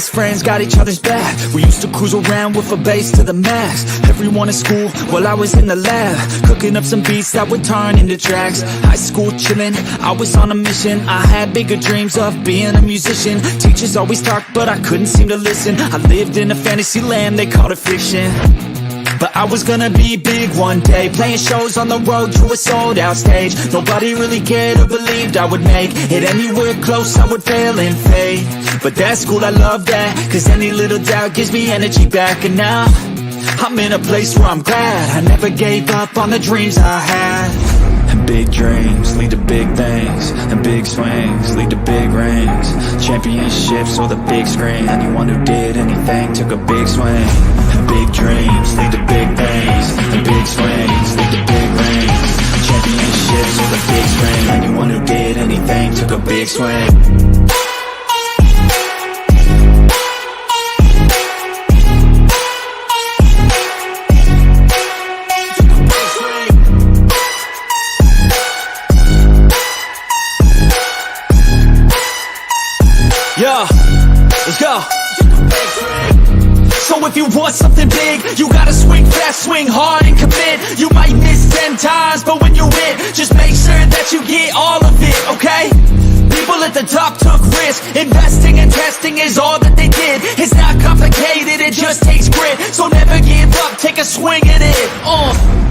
best friends, got each other's back. We used to cruise around with a bass to the max. Everyone in school, while I was in the lab, cooking up some beats that would turn into tracks. High school chillin', I was on a mission. I had bigger dreams of being a musician. Teachers always talked, but I couldn't seem to listen. I lived in a fantasy land, they called it fiction. But I was gonna be big one day, playing shows on the road to a sold out stage. Nobody really cared or believed I would make it anywhere close, I would fail and fade. But that's cool, I love that, cause any little doubt gives me energy back. And now, I'm in a place where I'm glad I never gave up on the dreams I had. And big dreams lead to big things, and big swings lead to big rings. Championships or the big screen, anyone who did anything took a big swing. And big dreams lead to big things, and big swings lead to big rings. Championships or the big screen, anyone who did anything took a big swing. Yeah, let's go. So if you want something big, you gotta swing fast, swing hard and commit. You might miss 10 times, but when you hit, just make sure that you get all of it, okay? People at the top took risks. Investing and testing is all that they did. It's not complicated, it just takes grit. So never give up, take a swing at it.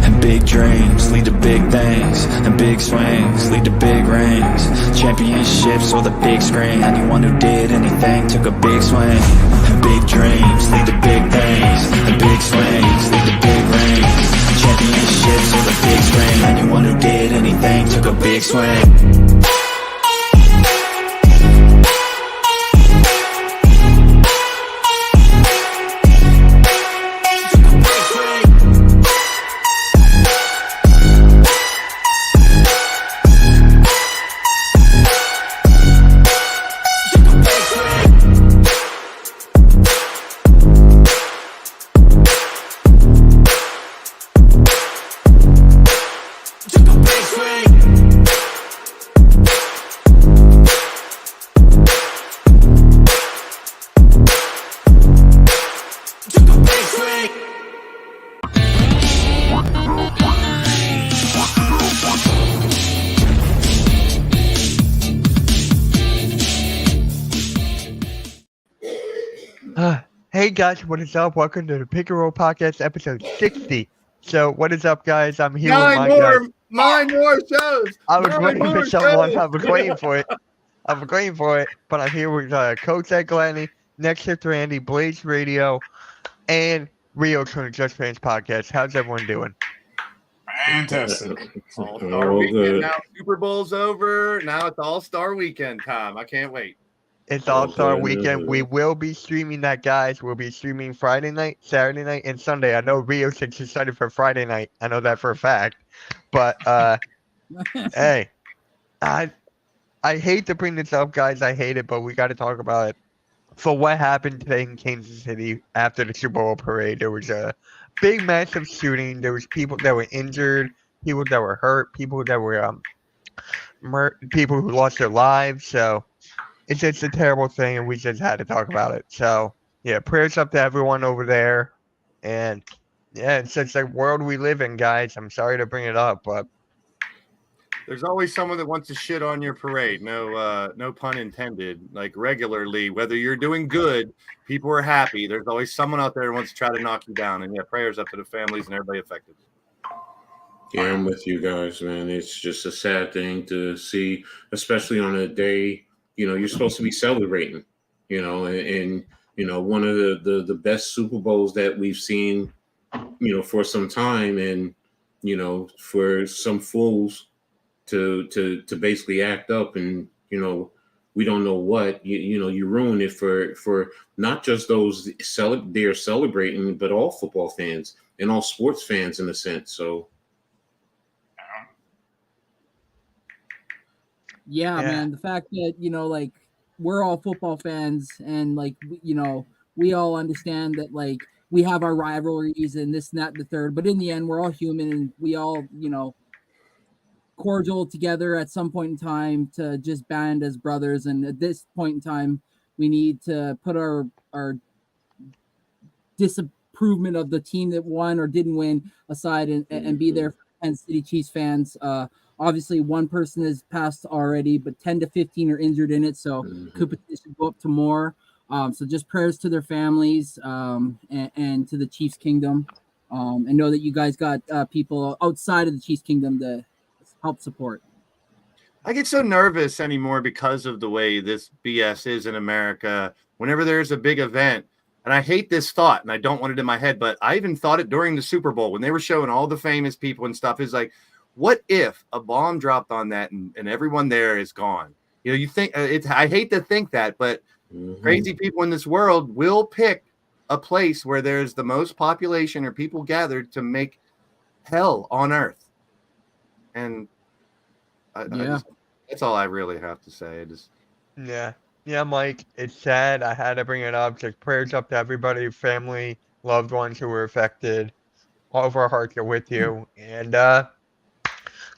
And big dreams lead to big things, and big swings lead to big rings. Championships or the big screen, anyone who did anything took a big swing. And big dreams lead to big things, and big swings lead to big rings. Championships or the big screen, anyone who did anything took a big swing. Hey guys, what is up? Welcome to the Pick and Roll Podcast, episode 60. So, what is up, guys? I'm here with my guys. Nine more shows. I was waiting for someone. I was waiting for it. But I'm here with Coach Ed Gladney, Next Shift Randy, Blaze Radio, and Rio from the Just Fans Podcast. How's everyone doing? Fantastic. All-Star Weekend. Now Super Bowl's over. Now it's All-Star Weekend time. I can't wait. It's All-Star Weekend. We will be streaming that, guys. We'll be streaming Friday night, Saturday night, and Sunday. I know Rio said she's excited for Friday night. I know that for a fact. But, hey, I hate to bring this up, guys. I hate it, but we got to talk about it. For what happened today in Kansas City after the Super Bowl parade, there was a big, massive shooting. There was people that were injured, people that were hurt, people that were people who lost their lives. So it's just a terrible thing, and we just had to talk about it. So, yeah, prayers up to everyone over there. And, yeah, it's just the world we live in, guys. I'm sorry to bring it up, but there's always someone that wants to shit on your parade. No pun intended. Like regularly, whether you're doing good, people are happy. There's always someone out there who wants to try to knock you down. And, yeah, prayers up to the families and everybody affected. Yeah, I'm with you guys, man. It's just a sad thing to see, especially on a day – you're supposed to be celebrating, and one of the best Super Bowls that we've seen, for some time. And, for some fools to basically act up and, we don't know what, you ruin it for not just those they're celebrating, but all football fans and all sports fans in a sense. So. Yeah, man, the fact that, like, we're all football fans and, like, we all understand that, like, we have our rivalries and this and that and the third, but in the end, we're all human and we all, cordial together at some point in time to just band as brothers. And at this point in time, We need to put our disapprovement of the team that won or didn't win aside and be there for Kansas City Chiefs fans. Obviously, one person has passed already, but 10 to 15 are injured in it, so could potentially go up to more. So just prayers to their families and to the Chiefs Kingdom. And know that you guys got people outside of the Chiefs Kingdom to help support. I get so nervous anymore because of the way this BS is in America. Whenever there's a big event, and I hate this thought, and I don't want it in my head, but I even thought it during the Super Bowl when they were showing all the famous people and stuff. Is like, what if a bomb dropped on that and everyone there is gone? You know, you think I hate to think that, but crazy people in this world will pick a place where there's the most population or people gathered to make hell on earth. And that's all I really have to say. Yeah, Mike, it's sad. I had to bring it up. Just prayers up to everybody, family, loved ones who were affected. All of our hearts are with you. And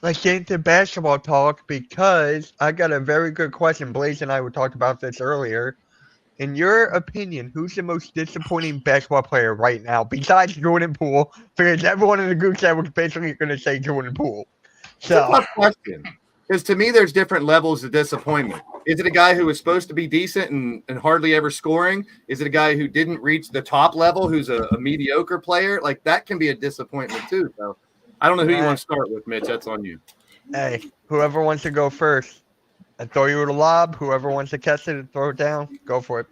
let's get into basketball talk because I got a very good question. Blaze and I were talking about this earlier. In your opinion, who's the most disappointing basketball player right now besides Jordan Poole? Because everyone in the group chat was basically going to say Jordan Poole. So, it's a tough question. Because to me, there's different levels of disappointment. Is it a guy who was supposed to be decent and hardly ever scoring? Is it a guy who didn't reach the top level, who's a mediocre player? Like, that can be a disappointment too. So I don't know who you want to start with, Mitch. That's on you. Hey, whoever wants to go first. I throw you the lob. Whoever wants to catch it and throw it down, go for it.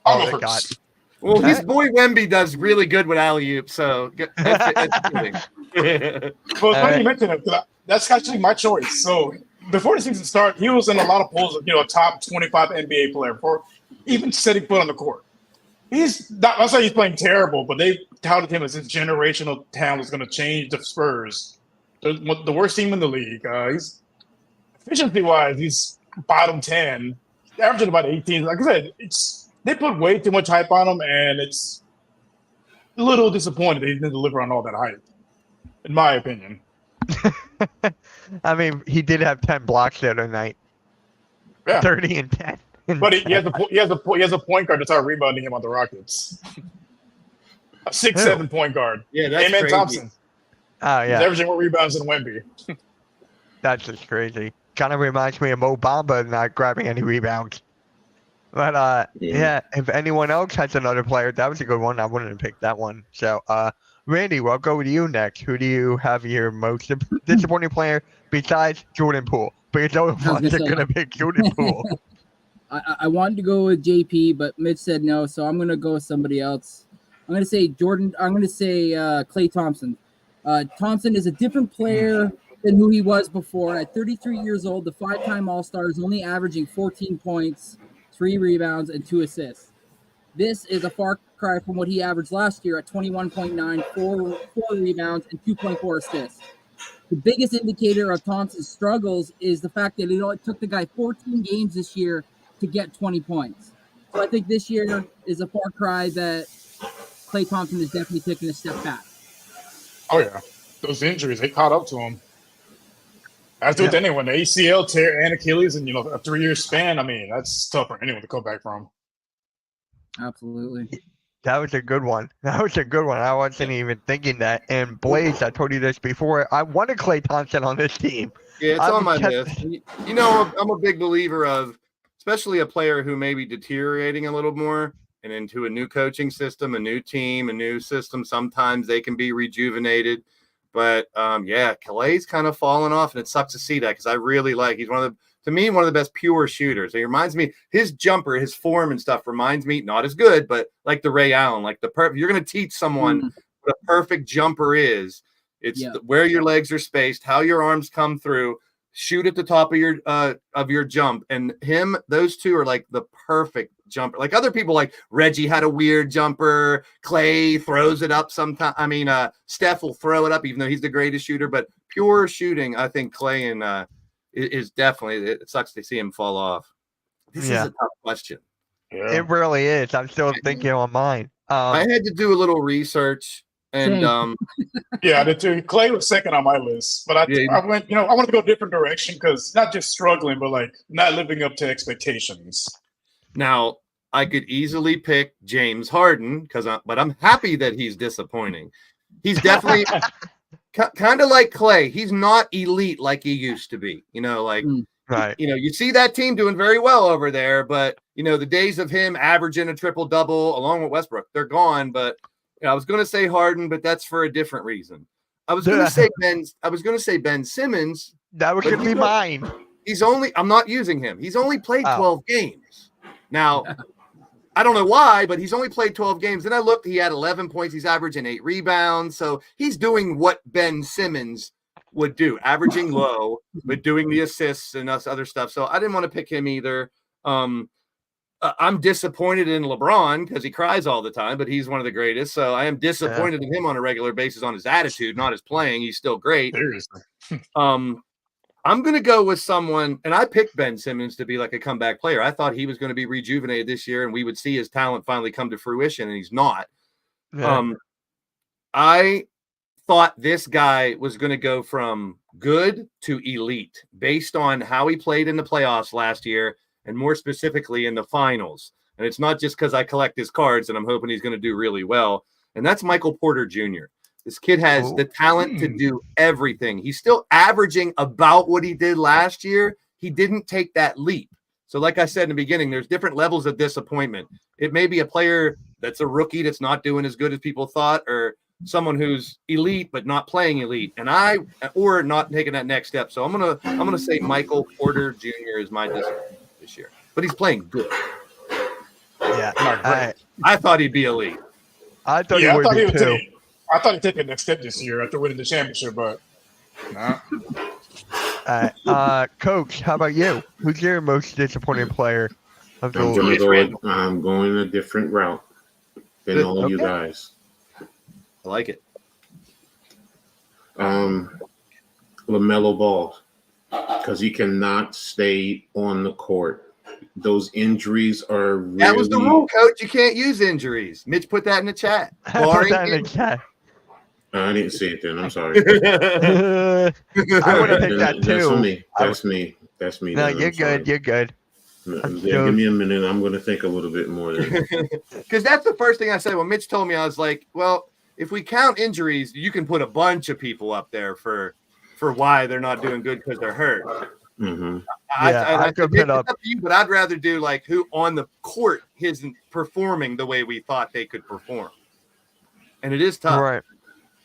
I'll go first. Well, his boy Wemby does really good with alley-oop, so that's kidding. Well, it's funny you mentioned it. That's actually my choice. So before the season started, he was in a lot of polls of, a top 25 NBA player for even setting foot on the court. He's not, I'm not saying he's playing terrible, but they touted him as his generational talent was going to change the Spurs. The worst team in the league. He's efficiency-wise, he's bottom 10, averaging about 18. Like I said, they put way too much hype on him, and it's a little disappointing they didn't deliver on all that hype, in my opinion. I mean, he did have 10 blocks the other night. Yeah. 30 and 10. But he has a point guard that's out rebounding him on the Rockets. A 6'7" point guard. Yeah, that's Amen crazy. Thompson. Oh, He's yeah. averaging more rebounds than Wemby. That's just crazy. Kind of reminds me of Mo Bamba not grabbing any rebounds. But, yeah, if anyone else has another player, that was a good one. I wouldn't have picked that one. So, Randy, we'll go with you next. Who do you have your most disappointing player besides Jordan Poole? Because those ones are going to pick Jordan Poole. I wanted to go with JP, but Mitch said no, so I'm going to go with somebody else. I'm going to say Klay Thompson. Thompson is a different player than who he was before. At 33 years old, the 5-time All-Star is only averaging 14 points, 3 rebounds, and 2 assists. This is a far cry from what he averaged last year at 21.9, 4 rebounds, and 2.4 assists. The biggest indicator of Thompson's struggles is the fact that it took the guy 14 games this year to get 20 points. So I think this year is a far cry that Klay Thompson is definitely taking a step back. Oh, yeah. Those injuries, they caught up to him. As with anyone, the ACL tear and Achilles in, a 3-year span, I mean, that's tough for anyone to come back from. Absolutely. That was a good one. I wasn't even thinking that. And Blaze, I told you this before. I wanted Klay Thompson on this team. Yeah, it's on my list. I'm a big believer of, especially a player who may be deteriorating a little more and into a new coaching system, a new team, a new system. Sometimes they can be rejuvenated. But, Klay's kind of fallen off, and it sucks to see that because I really he's one of the best pure shooters. He reminds me, his jumper, his form and stuff reminds me, not as good, but like the Ray Allen, you're going to teach someone what a perfect jumper is. It's where your legs are spaced, how your arms come through, shoot at the top of your jump. And those two are like the perfect jumper. Like other people, like Reggie had a weird jumper. Klay throws it up sometimes. I mean, Steph will throw it up, even though he's the greatest shooter. But pure shooting, I think Klay and is definitely. It sucks to see him fall off. This is a tough question. Yeah. It really is. I'm still thinking on mine. I had to do a little research. And yeah, the two. Klay was second on my list, but I went. I wanted to go a different direction because not just struggling, but like not living up to expectations. Now I could easily pick James Harden but I'm happy that he's disappointing. He's definitely kind of like Clay. He's not elite like he used to be. Right. You see that team doing very well over there, but the days of him averaging a triple double along with Westbrook, they're gone. But I was going to say Harden, but that's for a different reason. I was going to say Ben Simmons. That was going to be mine. I'm not using him. He's only played 12 games. Now, I don't know why, but he's only played 12 games. Then I looked, he had 11 points. He's averaging 8 rebounds. So he's doing what Ben Simmons would do, averaging low, but doing the assists and other stuff. So I didn't want to pick him either. I'm disappointed in LeBron because he cries all the time, but he's one of the greatest. So I am disappointed in him on a regular basis on his attitude, not his playing. He's still great. Seriously. I'm going to go with someone, and I picked Ben Simmons to be like a comeback player. I thought he was going to be rejuvenated this year and we would see his talent finally come to fruition, and he's not. Yeah. I thought this guy was going to go from good to elite based on how he played in the playoffs last year, and more specifically in the finals. And it's not just because I collect his cards and I'm hoping he's going to do really well. And that's Michael Porter Jr. This kid has the talent to do everything. He's still averaging about what he did last year. He didn't take that leap. So like I said in the beginning, there's different levels of disappointment. It may be a player that's a rookie that's not doing as good as people thought, or someone who's elite but not playing elite, or not taking that next step. So I'm gonna say Michael Porter Jr. is my disappointment this year, but he's playing good. Yeah, I thought he'd be elite. I thought he would be too. I thought he'd take the next step this year after winning the championship, but nah. Coach, how about you? Who's your most disappointing player of the league? I'm going a different route than all you guys. I like it. LaMelo Ball, because he cannot stay on the court. Those injuries are really... That was the rule, Coach. You can't use injuries. Mitch put that in the chat. Put that in the chat. I didn't see it then. I'm sorry. I would have picked that too. That's me. No, you're good. You're good. Give me a minute. I'm going to think a little bit more. Because that's the first thing I said. When Mitch told me, I was like, well, if we count injuries, you can put a bunch of people up there for why they're not doing good because they're hurt. Mm-hmm. I could put up you, but I'd rather do like who on the court isn't performing the way we thought they could perform. And it is tough. Right.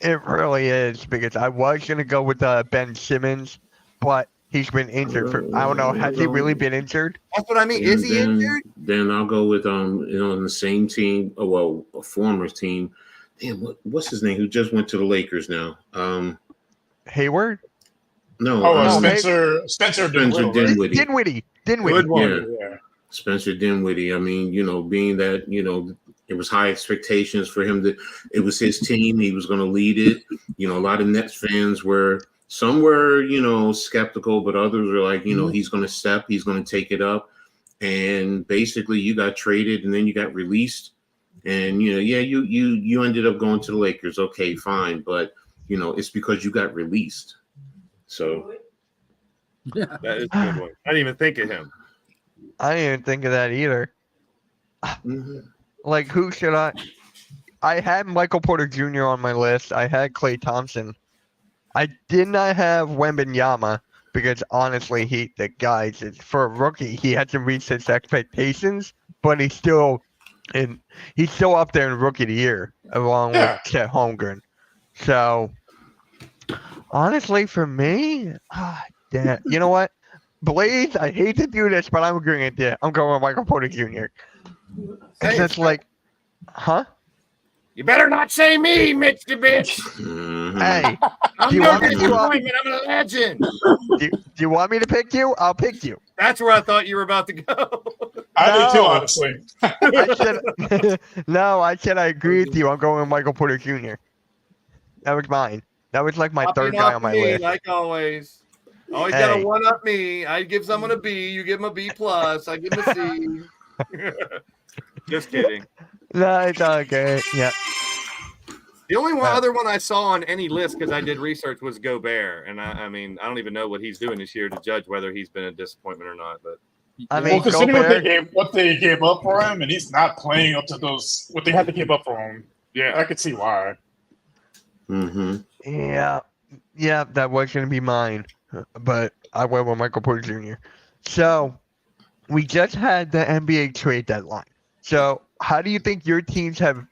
It really is, because I was going to go with Ben Simmons, but he's been injured for, I don't know, has he really been injured? That's what I mean. Is he injured? Then I'll go with the same team, a former team. Damn, what's his name? Who just went to the Lakers now? Hayward? No. Spencer Dinwiddie. Dinwiddie. Good one. Yeah. Spencer Dinwiddie. I mean, being that, it was high expectations for him it was his team. He was going to lead it. A lot of Nets fans some were skeptical, but others were like, he's going to take it up. And basically you got traded and then you got released. And, you ended up going to the Lakers. Okay, fine. But, it's because you got released. So. Yeah. That is a good one. I didn't even think of him. I didn't even think of that either. Mm-hmm. Like, who should I had Michael Porter Jr. on my list. I had Klay Thompson. I did not have Wembanyama because honestly, for a rookie, he hasn't reached his expectations, but he's still up there in Rookie of the Year along with Chet Holmgren. So honestly, for me, damn, you know what? Blaze, I hate to do this, but I'm agreeing with you. I'm going with Michael Porter Jr. It's just like, huh? You better not say me, Mitch the bitch. Hey, I'm no disappointment. I'm a legend. Do you want me to pick you? I'll pick you. That's where I thought you were about to go. I do too, honestly. I said I agree with you. I'm going with Michael Porter Jr. That was mine. That was like my third guy on my list. Like always. Always got to one up me. I give someone a B. You give him a B plus. I give him a C. Just kidding. No, it's okay. Yeah. The only other one I saw on any list, because I did research, was Gobert. And I mean, I don't even know what he's doing this year to judge whether he's been a disappointment or not. But I Well, mean, considering Gobert, what they gave up for him, and he's not playing up to what they had to give up for him. Yeah, I could see why. Mm-hmm. yeah, that was going to be mine, but I went with Michael Porter Jr. So we just had the NBA trade deadline. So how do you think your teams have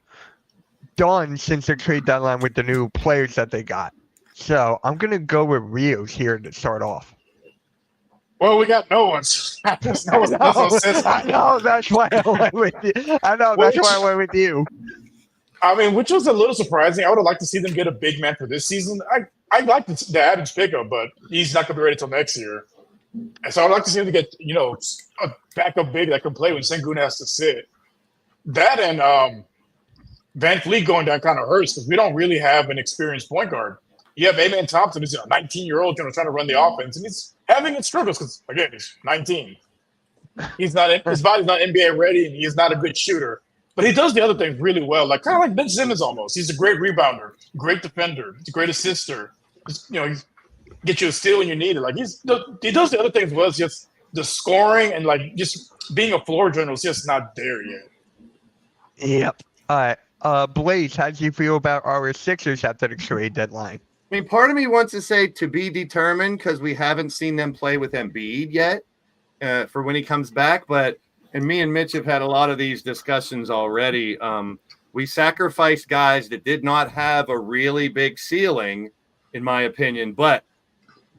done since the trade deadline with the new players that they got? So I'm going to go with Rios here to start off. Well, we got no one. That's no sense. I know, that's why I went with you. I know, that's why I went with you. I mean, which was a little surprising. I would have liked to see them get a big man for this season. I like the Adams pickup, but he's not going to be ready until next year. And so I'd like to see them get, a backup big that can play when Sengun has to sit. That and Van Fleet going down kind of hurts because we don't really have an experienced point guard. You have Amen Thompson, who's a 19-year-old trying to run the offense, and he's having its struggles because, again, he's 19. His body's not NBA ready, and he's not a good shooter. But he does the other things really well, kind of like Ben Simmons almost. He's a great rebounder, great defender, he's a great assister. He get you a steal when you need it. He does the other things well. It's just the scoring and just being a floor general is just not there yet. Yep. All right. Blaze, how do you feel about our Sixers after the trade deadline? I mean, part of me wants to say to be determined because we haven't seen them play with Embiid yet for when he comes back. And me and Mitch have had a lot of these discussions already. We sacrificed guys that did not have a really big ceiling, in my opinion. But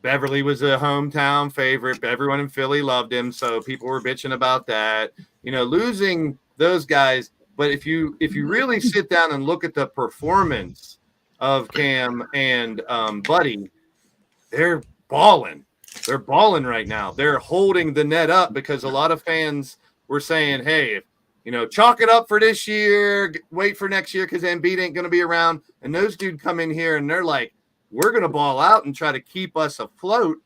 Beverly was a hometown favorite. Everyone in Philly loved him, so people were bitching about that. Losing those guys. But if you really sit down and look at the performance of Cam and Buddy, they're balling. They're balling right now. They're holding the net up because a lot of fans were saying, hey, chalk it up for this year, wait for next year because Embiid ain't going to be around. And those dudes come in here and they're like, we're going to ball out and try to keep us afloat.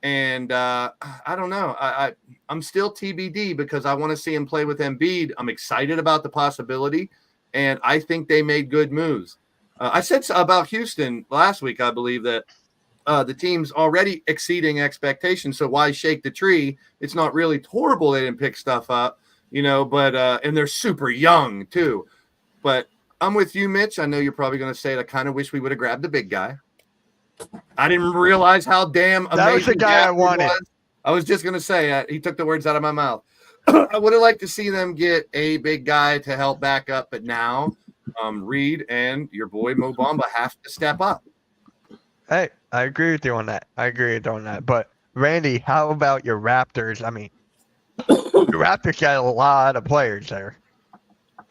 And I don't know. I'm still TBD because I want to see him play with Embiid. I'm excited about the possibility, and I think they made good moves. I said about Houston last week, I believe, that the team's already exceeding expectations. So why shake the tree? It's not really horrible they didn't pick stuff up, but and they're super young too. But I'm with you, Mitch. I know you're probably going to say it. I kind of wish we would have grabbed the big guy. I didn't realize how damn amazing that was the guy I wanted. I was just going to say he took the words out of my mouth. I would have liked to see them get a big guy to help back up, but now Reed and your boy Mo Bamba have to step up. Hey, I agree with you on that. But Randy, how about your Raptors? I mean, the Raptors got a lot of players there.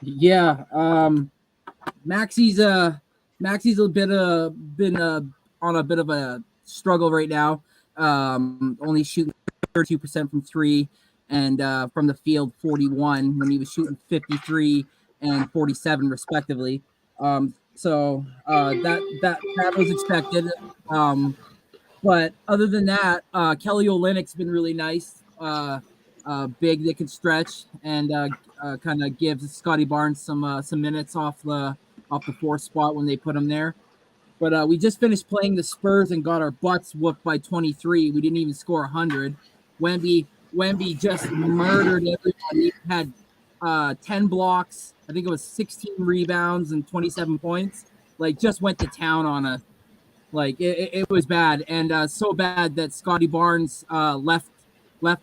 Yeah, Maxi's been on a bit of a struggle right now. Only shooting 32% from three, and from the field 41 when he was shooting 53 and 47 respectively. So that was expected. But other than that, Kelly Olynyk's been really nice. Big that can stretch and kind of gives Scotty Barnes some minutes off the fourth spot when they put him there. But we just finished playing the Spurs and got our butts whooped by 23. We didn't even score 100. Wemby just murdered everyone. He had 10 blocks. I think it was 16 rebounds and 27 points. Just went to town on us. It was bad. And so bad that Scotty Barnes left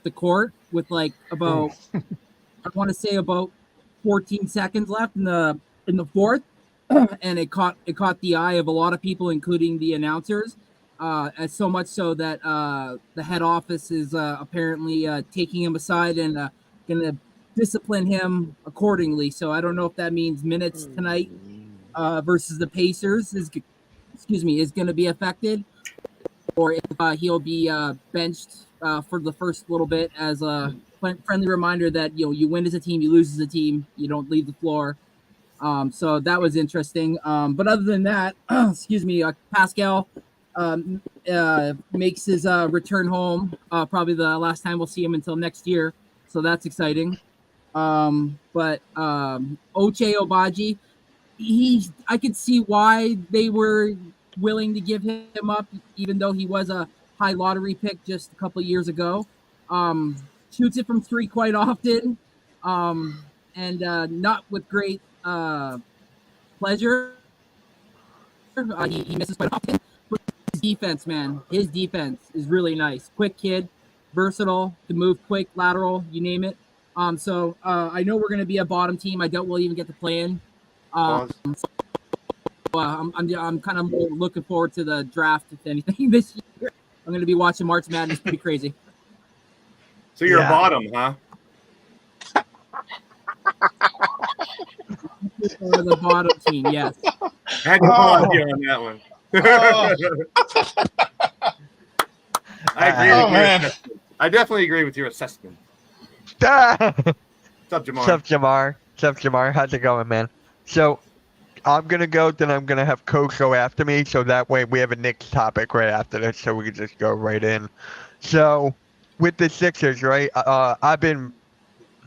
the court with about I want to say about 14 seconds left in the fourth. And it caught the eye of a lot of people, including the announcers, as so much so that the head office is apparently taking him aside and going to discipline him accordingly. So I don't know if that means minutes tonight versus the Pacers is going to be affected, or if he'll be benched for the first little bit as a friendly reminder that you win as a team, you lose as a team, you don't leave the floor. So that was interesting. But other than that, Pascal makes his return home. Probably the last time we'll see him until next year. So that's exciting. But Ochai Agbaji, I could see why they were willing to give him up, even though he was a high lottery pick just a couple of years ago. shoots it from three quite often, and not with great pleasure. He misses quite often. But his defense, man, his defense is really nice. Quick kid, versatile, can move quick, lateral, you name it. So I know we're going to be a bottom team. I doubt we'll even get to play in. Pause. I'm kind of more looking forward to the draft, if anything, this year. I'm going to be watching March Madness. Pretty crazy. So you're Yeah. a bottom, huh? For the bottom team, yes. Had to pause you on that one. I agree with your man. assessment. I definitely agree with your assessment. What's What's up, Jamar? up, Jamar? What's up, Jamar? How's it going, man? So, I'm gonna go, then I'm gonna have Coach go after me, so that way we have a Knicks topic right after this, so we can just go right in. So, with the Sixers, right? I've been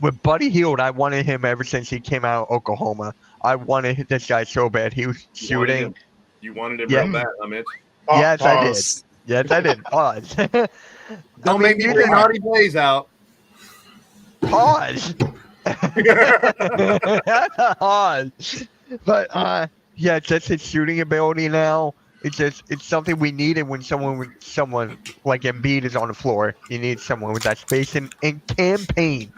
with Buddy Hield. I wanted him ever since he came out of Oklahoma. I wanted this guy so bad. He was shooting. You wanted him Yeah. real bad, huh, Mitch? Yes, I did. Pause. Yes, I did. Pause. Don't make me bring Naughty Blaze out. Pause. Pause. But yeah, it's just his shooting ability now. It's something we needed when someone like Embiid is on the floor. You need someone with that space and campaign.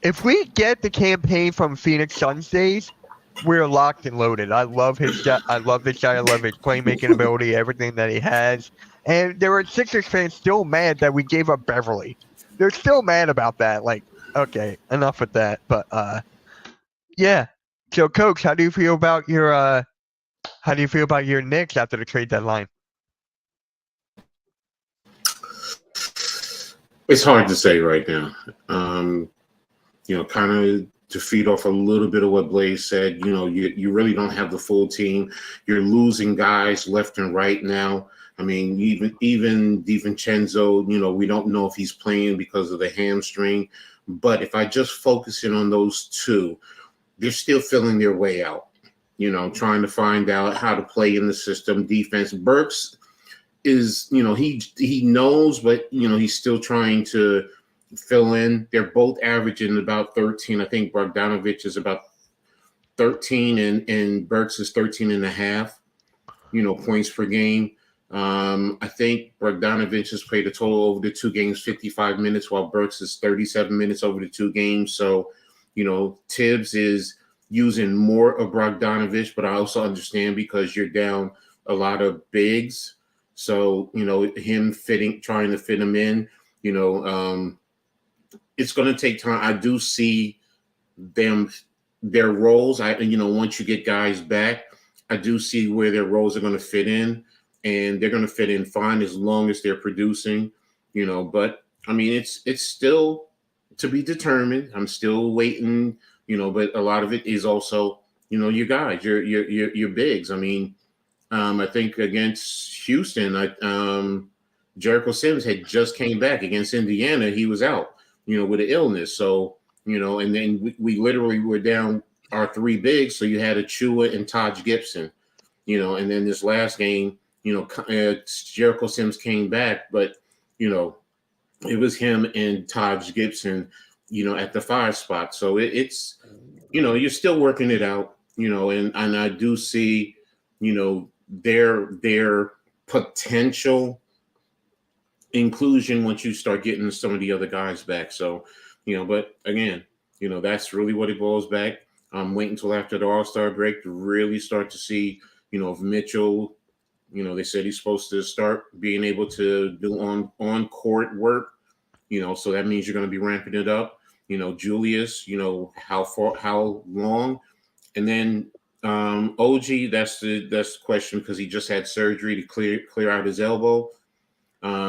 If we get the campaign from Phoenix Suns days, we're locked and loaded. I love his guy. I love this guy. I love his playmaking ability, everything that he has. And there are Sixers fans still mad that we gave up Beverly. They're still mad about that. Like, okay, enough with that. But yeah. So, Coach, how do you feel about your Knicks after the trade deadline? It's hard to say right now. Kind of to feed off a little bit of what Blaze said, you really don't have the full team. You're losing guys left and right now. I mean, even DiVincenzo, we don't know if he's playing because of the hamstring. But if I just focus in on those two, they're still feeling their way out, trying to find out how to play in the system. Defense, Burks is, he knows, but, he's still trying to fill in. They're both averaging about 13. I think Bogdanovich is about 13 and Burks is 13 and a half, points per game. I think Bogdanovich has played a total over the 2 games, 55 minutes, while Burks is 37 minutes over the 2 games. So, Tibbs is using more of Bogdanovich, but I also understand because you're down a lot of bigs. So, him trying to fit him in, it's going to take time. I do see their roles. Once you get guys back, I do see where their roles are going to fit in, and they're going to fit in fine as long as they're producing, but I mean, it's still to be determined. I'm still waiting, but a lot of it is also, your guys, your bigs. I mean, I think against Houston, Jericho Sims had just came back. Against Indiana. He was out, with an illness. So, and then we literally were down our 3 bigs. So you had Achua and Taj Gibson, and then this last game, Jericho Sims came back, but, it was him and Taj Gibson, at the 5 spot. So it's, you're still working it out, and I do see, their potential inclusion once you start getting some of the other guys back. So, but again, that's really what it boils back. I'm waiting until after the All-Star break to really start to see, if Mitchell, they said he's supposed to start being able to do on-court work, so that means you're going to be ramping it up. Julius, how long, and then OG, that's the question because he just had surgery to clear out his elbow.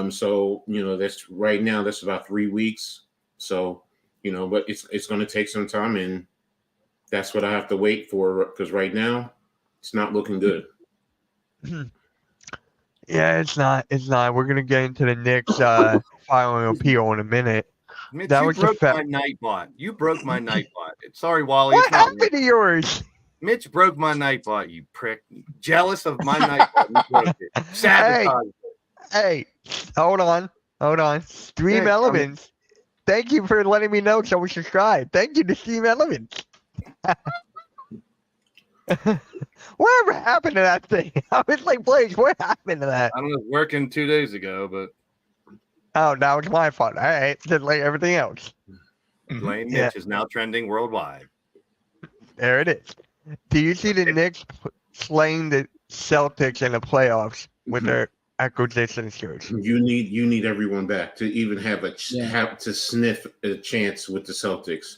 So that's right now. That's about 3 weeks. So but it's going to take some time, and that's what I have to wait for because right now it's not looking good. Yeah, it's not. We're gonna get into the Knicks filing appeal in a minute. Mitch, That you was the broke fa- my Nightbot. You broke my Nightbot. Sorry, Wally. What It's not happened to yours? Mitch broke my Nightbot, you prick. Jealous of my Nightbot. You broke it. Sabotage. Hey, hold on. Stream Yeah, Elements Thank you for letting me know someone subscribed. Thank you to Steve Elements. Whatever happened to that thing? I was like, Blaze, what happened to that? I don't know. It's working 2 days ago, but Oh, now it's my fault. All right, just like everything else. Blaine Yeah. Mitch is now trending worldwide. There it is. Do you see the Knicks slaying the Celtics in the playoffs with their acquisition series? You need everyone back to even have Yeah. have to sniff a chance with the Celtics.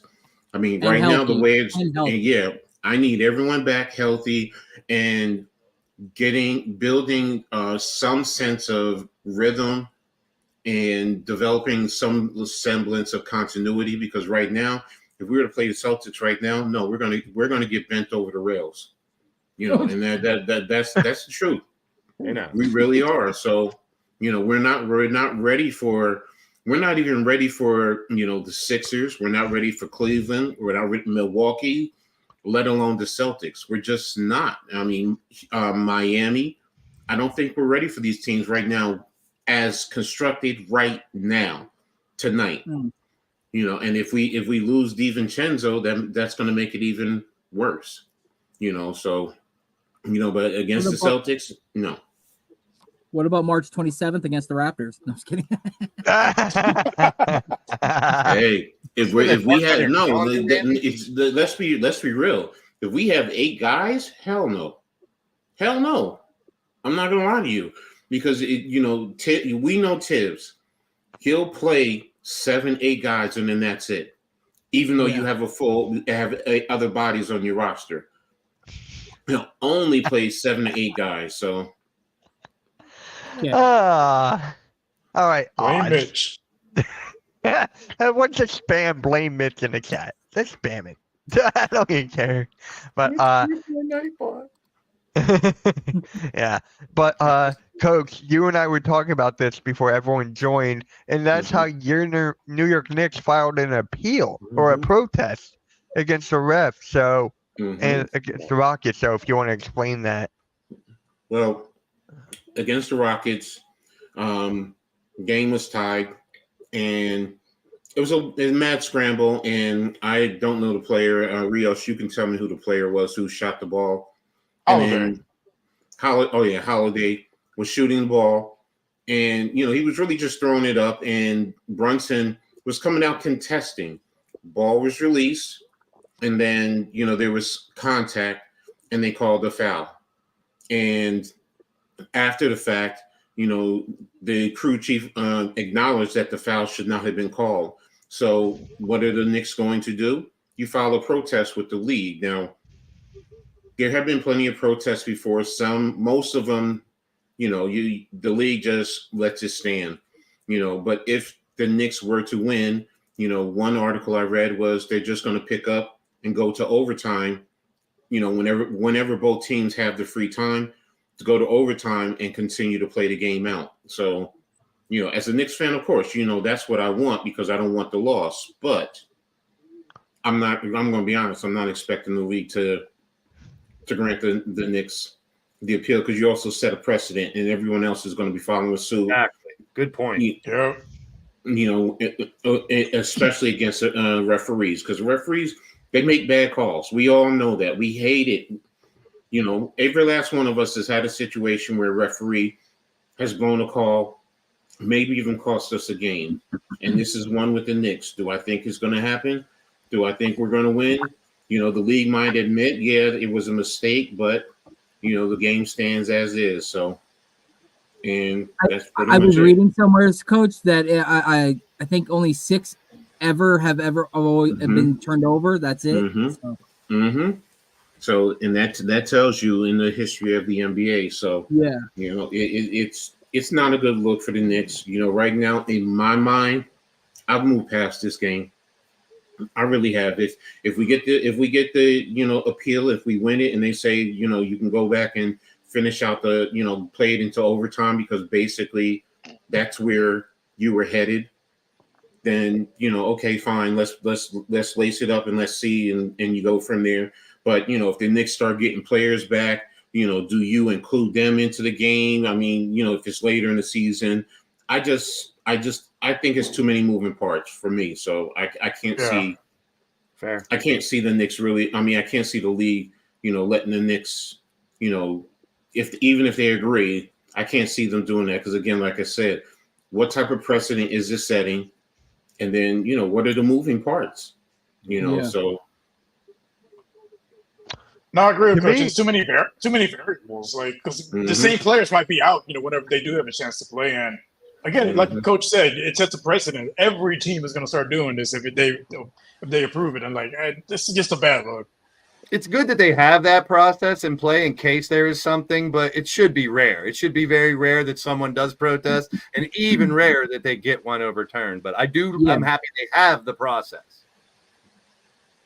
I mean, And right now the healthy. way it's And healthy. yeah, I need everyone back healthy and building some sense of rhythm and developing some semblance of continuity, because right now, if we were to play the Celtics right now, no, we're gonna get bent over the rails. You know, and that's the truth. You know, We really are. So, you know, we're not ready for we're not even ready for, you know, the Sixers. We're not ready for Cleveland. We're not ready for Milwaukee, let alone the Celtics. We're just not. I mean, Miami, I don't think we're ready for these teams right now as constructed right now, tonight. Mm. You know, and if we lose DiVincenzo, then that's going to make it even worse. You know, so, you know, but against the Celtics, no. What about March 27th against the Raptors? No, I'm just kidding. Hey, if we had no, let's be real. If we have 8 guys, hell no. I'm not gonna lie to you, because we know Tibbs. He'll play 7, 8 guys, and then that's it. Even though you have other bodies on your roster, he'll only play 7 to 8 guys. So. All right. Blame odds. Mitch. Everyone just spam Blame Mitch in the chat. Just spam it. I don't even care. But yeah. But Coach, you and I were talking about this before everyone joined, and that's how your New York Knicks filed an appeal or a protest against the ref. So and against the Rockets. So if you want to explain that. Well, against the Rockets, game was tied, and it was a mad scramble, and I don't know the player. Rios, you can tell me who the player was who shot the ball. And Holiday was shooting the ball, and you know, he was really just throwing it up, and Brunson was coming out contesting. Ball was released, and then, you know, there was contact, and they called a foul. And after the fact, you know, the crew chief acknowledged that the foul should not have been called. So what are the Knicks going to do? You file a protest with the league. Now, there have been plenty of protests before. Most of them, you know, the league just lets it stand, you know. But if the Knicks were to win, you know, one article I read was they're just going to pick up and go to overtime, you know, whenever both teams have the free time to go to overtime and continue to play the game out. So, you know, as a Knicks fan, of course, you know, that's what I want, because I don't want the loss. But I'm going to be honest, I'm not expecting the league to grant the Knicks the appeal, because you also set a precedent, and everyone else is going to be following suit. Exactly. Good point. Yeah. You know, especially against referees, because referees, they make bad calls. We all know that. We hate it. You know, every last one of us has had a situation where a referee has blown a call, maybe even cost us a game. And this is one with the Knicks. Do I think it's going to happen? Do I think we're going to win? You know, the league might admit, yeah, it was a mistake, but, you know, the game stands as is. So, and that's pretty much I was it. reading somewhere, Coach, that I think only 6 have been turned over. That's it. So, and that tells you in the history of the NBA. So, yeah, you know, it's not a good look for the Knicks. You know, right now, in my mind, I've moved past this game. I really have. If we get the you know, appeal, if we win it and they say, you know, you can go back and finish out the, you know, play it into overtime, because basically that's where you were headed, then, you know, okay, fine, let's lace it up and let's see, and you go from there. But, you know, if the Knicks start getting players back, you know, do you include them into the game? I mean, you know, if it's later in the season, I I think it's too many moving parts for me. So I can't Yeah. see. Fair. I can't see the Knicks really. I mean, I can't see the league, letting the Knicks, even if they agree, I can't see them doing that because, again, like I said, what type of precedent is this setting? And then, what are the moving parts? Yeah. So No, I agree with To Coach. me- There's too many variables. Like, because the Mhm. same players might be out, whenever they do have a chance to play. And again, like Mhm. Coach said, it sets a precedent. Every team is going to start doing this if they approve it. And this is just a bad look. It's good that they have that process in play in case there is something, but it should be rare. It should be very rare that someone does protest, and even rarer that they get one overturned. But I'm happy they have the process.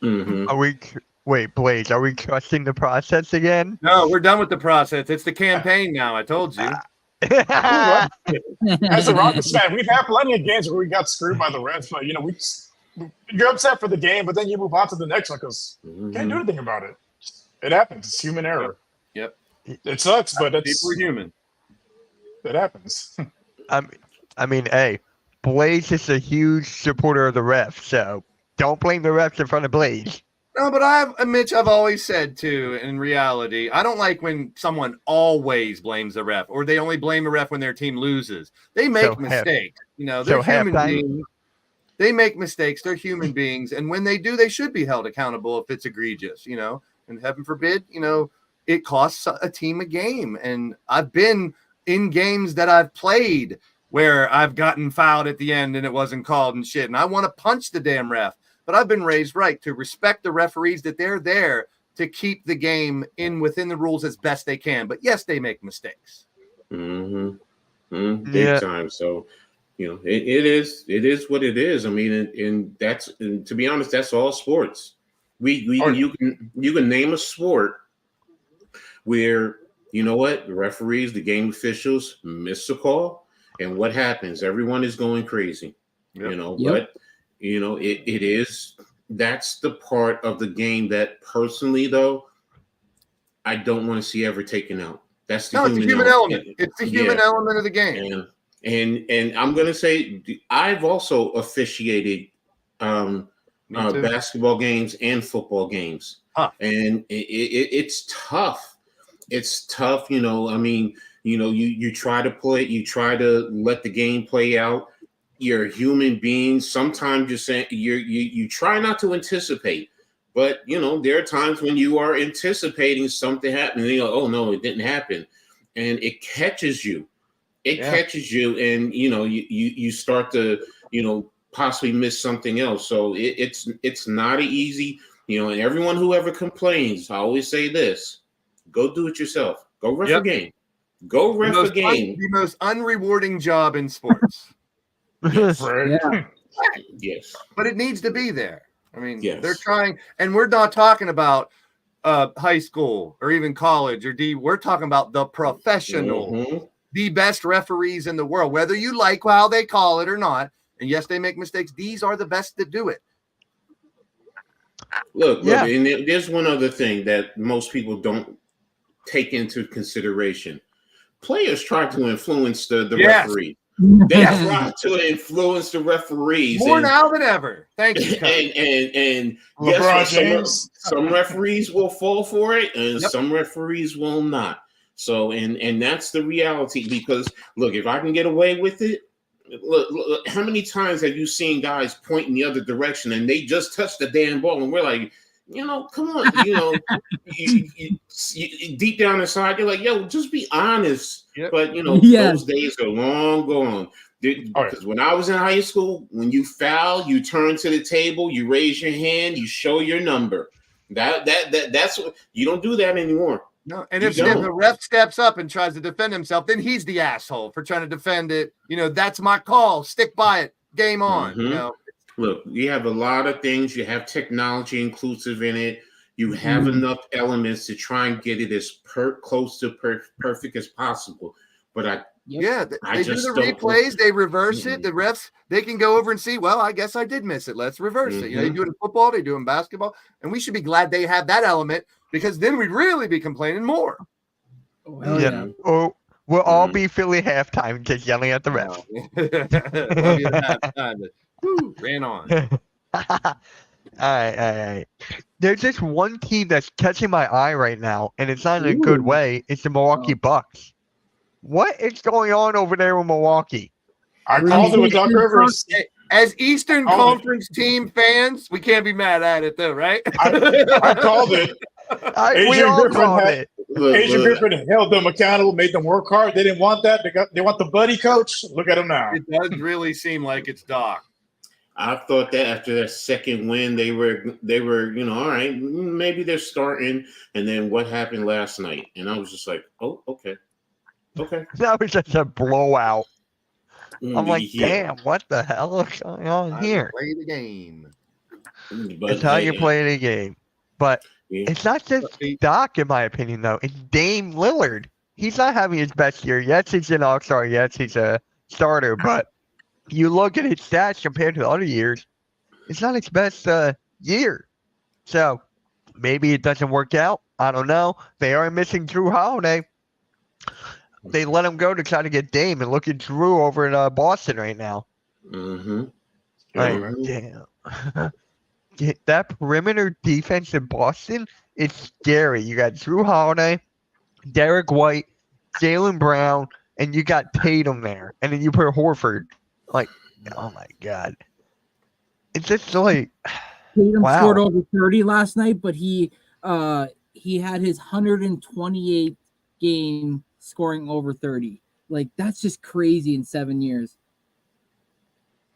mhm. Wait, Blaze, are we trusting the process again? No, we're done with the process. It's the campaign now. I told you. As a Rockets fan, we've had plenty of games where we got screwed by the refs. But, you're upset for the game, but then you move on to the next one because you can't do anything about it. It happens. It's human error. Yep. It sucks, but People are human. it happens. I mean, hey, Blaze is a huge supporter of the refs, so don't blame the refs in front of Blaze. No, but Mitch, I've always said too, in reality, I don't like when someone always blames the ref or they only blame the ref when their team loses. They make mistakes. They're human beings. They make mistakes. They're human beings. And when they do, they should be held accountable if it's egregious, and heaven forbid, it costs a team a game. And I've been in games that I've played where I've gotten fouled at the end and it wasn't called and shit. And I want to punch the damn ref. But I've been raised right to respect the referees, that they're there to keep the game within the rules as best they can. But yes, they make mistakes. Big Yeah. time. So, it is what it is. I mean, and to be honest, that's all sports. You can name a sport where, the referees, the game officials miss a call, and what happens? Everyone is going crazy. Yep. But it is, that's the part of the game that personally, though, I don't want to see ever taken out. That's the human element. It's the human element of the game. And I'm going to say, I've also officiated basketball games and football games. Huh. And it's tough. It's tough. I mean, you try to play, you try to let the game play out. You're a human being. Sometimes you're saying you try not to anticipate, but there are times when you are anticipating something happening. And you go, oh no, it didn't happen, and it catches you. Catches you, and you start to possibly miss something else. So it's not easy. And everyone who ever complains, I always say this: go do it yourself. Go ref a game. Go ref a game. The most unrewarding job in sports. Yes. Right. Yeah. Yes. But it needs to be there. I mean, Yes. they're trying, and we're not talking about high school or even college or we're talking about the professional, Mhm. the best referees in the world, whether you like how they call it or not. And yes, they make mistakes. These are the best that do it. Look, Yeah. and there's one other thing that most people don't take into consideration. Players try to influence the Yes. referee. They try to influence the referees. More now than ever. Thank you, Coach. And LeBron guess what? James. Some referees will fall for it, and Yep. some referees will not. So, and that's the reality. Because look, if I can get away with it, look, how many times have you seen guys point in the other direction and they just touch the damn ball, and we're like, come on, you deep down inside, you're like, yo, just be honest. Yep. But Yes. those days are long gone. Because when I was in high school, when you foul, you turn to the table, you raise your hand, you show your number. That's what you don't do that anymore. No, and You if don't. the ref steps up and tries to defend himself, then he's the asshole for trying to defend it. That's my call. Stick by it. Game on. Mhm. Look, you have a lot of things. You have technology inclusive in it. You have enough elements to try and get it as close to perfect as possible. But Yeah, I they do just the don't- replays. They reverse it. The refs, they can go over and see, well, I guess I did miss it. Let's reverse it. They do it in football. They do it in basketball. And we should be glad they have that element, because then we'd really be complaining more. Oh, hell yeah. Or We'll all be Philly halftime, just yelling at the ref. Love you at halftime. Woo, ran on. All right. There's just one team that's catching my eye right now, and it's not in a good Ooh. way. It's the Milwaukee Bucks. What is going on over there with Milwaukee? I called it with Doc Rivers. As Eastern Oh. Conference team fans, we can't be mad at it though, right? I called it. We Adrian all Griffin called had- it. Adrian Griffin held them accountable, made them work hard. They didn't want that. They want the buddy coach. Look at them now. It does really seem like it's Doc. I thought that after that second win, they were, all right, maybe they're starting. And then what happened last night? And I was just like, oh, okay. That was just a blowout. I'm like, Yeah. damn, what the hell is going on here? Play the game. But It's how you hey, play the game. But yeah. it's not just Doc, in my opinion, though. It's Dame Lillard. He's not having his best year. Yes, he's an all-star. Yes, he's a starter. But you look at his stats compared to other years, it's not his best year. So maybe it doesn't work out. I don't know. They are missing Drew Holiday. They let him go to try to get Dame, and look at Drew over in Boston right now. Mm-hmm. Like, Mhm. damn. That perimeter defense in Boston is scary. You got Drew Holiday, Derek White, Jaylen Brown, and you got Tatum there. And then you put Horford. Like, oh my God. It's just like, Tatum wow. scored over 30 last night, but he had his 128th game scoring over 30. Like, that's just crazy in 7 years.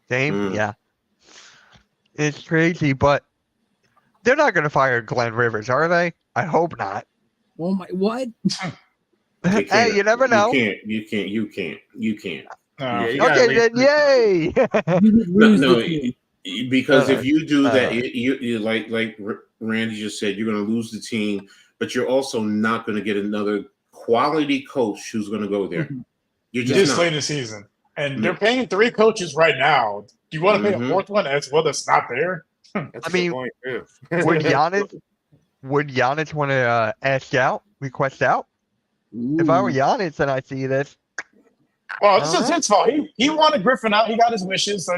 Dame, yeah. It's crazy, but they're not going to fire Glenn Rivers, are they? I hope not. Oh my, what? They Hey, can't. you never know. You can't. Yeah, you gotta Okay, leave- then yay! You would No, lose no, the team. because if you do that, uh. you like Randy just said, you're going to lose the team, but you're also not going to get another quality coach who's going to go there. Mhm. You're This just late not. in the season. And they're paying 3 coaches right now. Do you want to pay a Mhm. 4th one as well that's not there? That's I a good mean, point, too. Would Giannis want to ask out, request out? If I were Ooh. Giannis and I see this, Well, this is Uh-huh. his fault. He wanted Griffin out. He got his wishes, so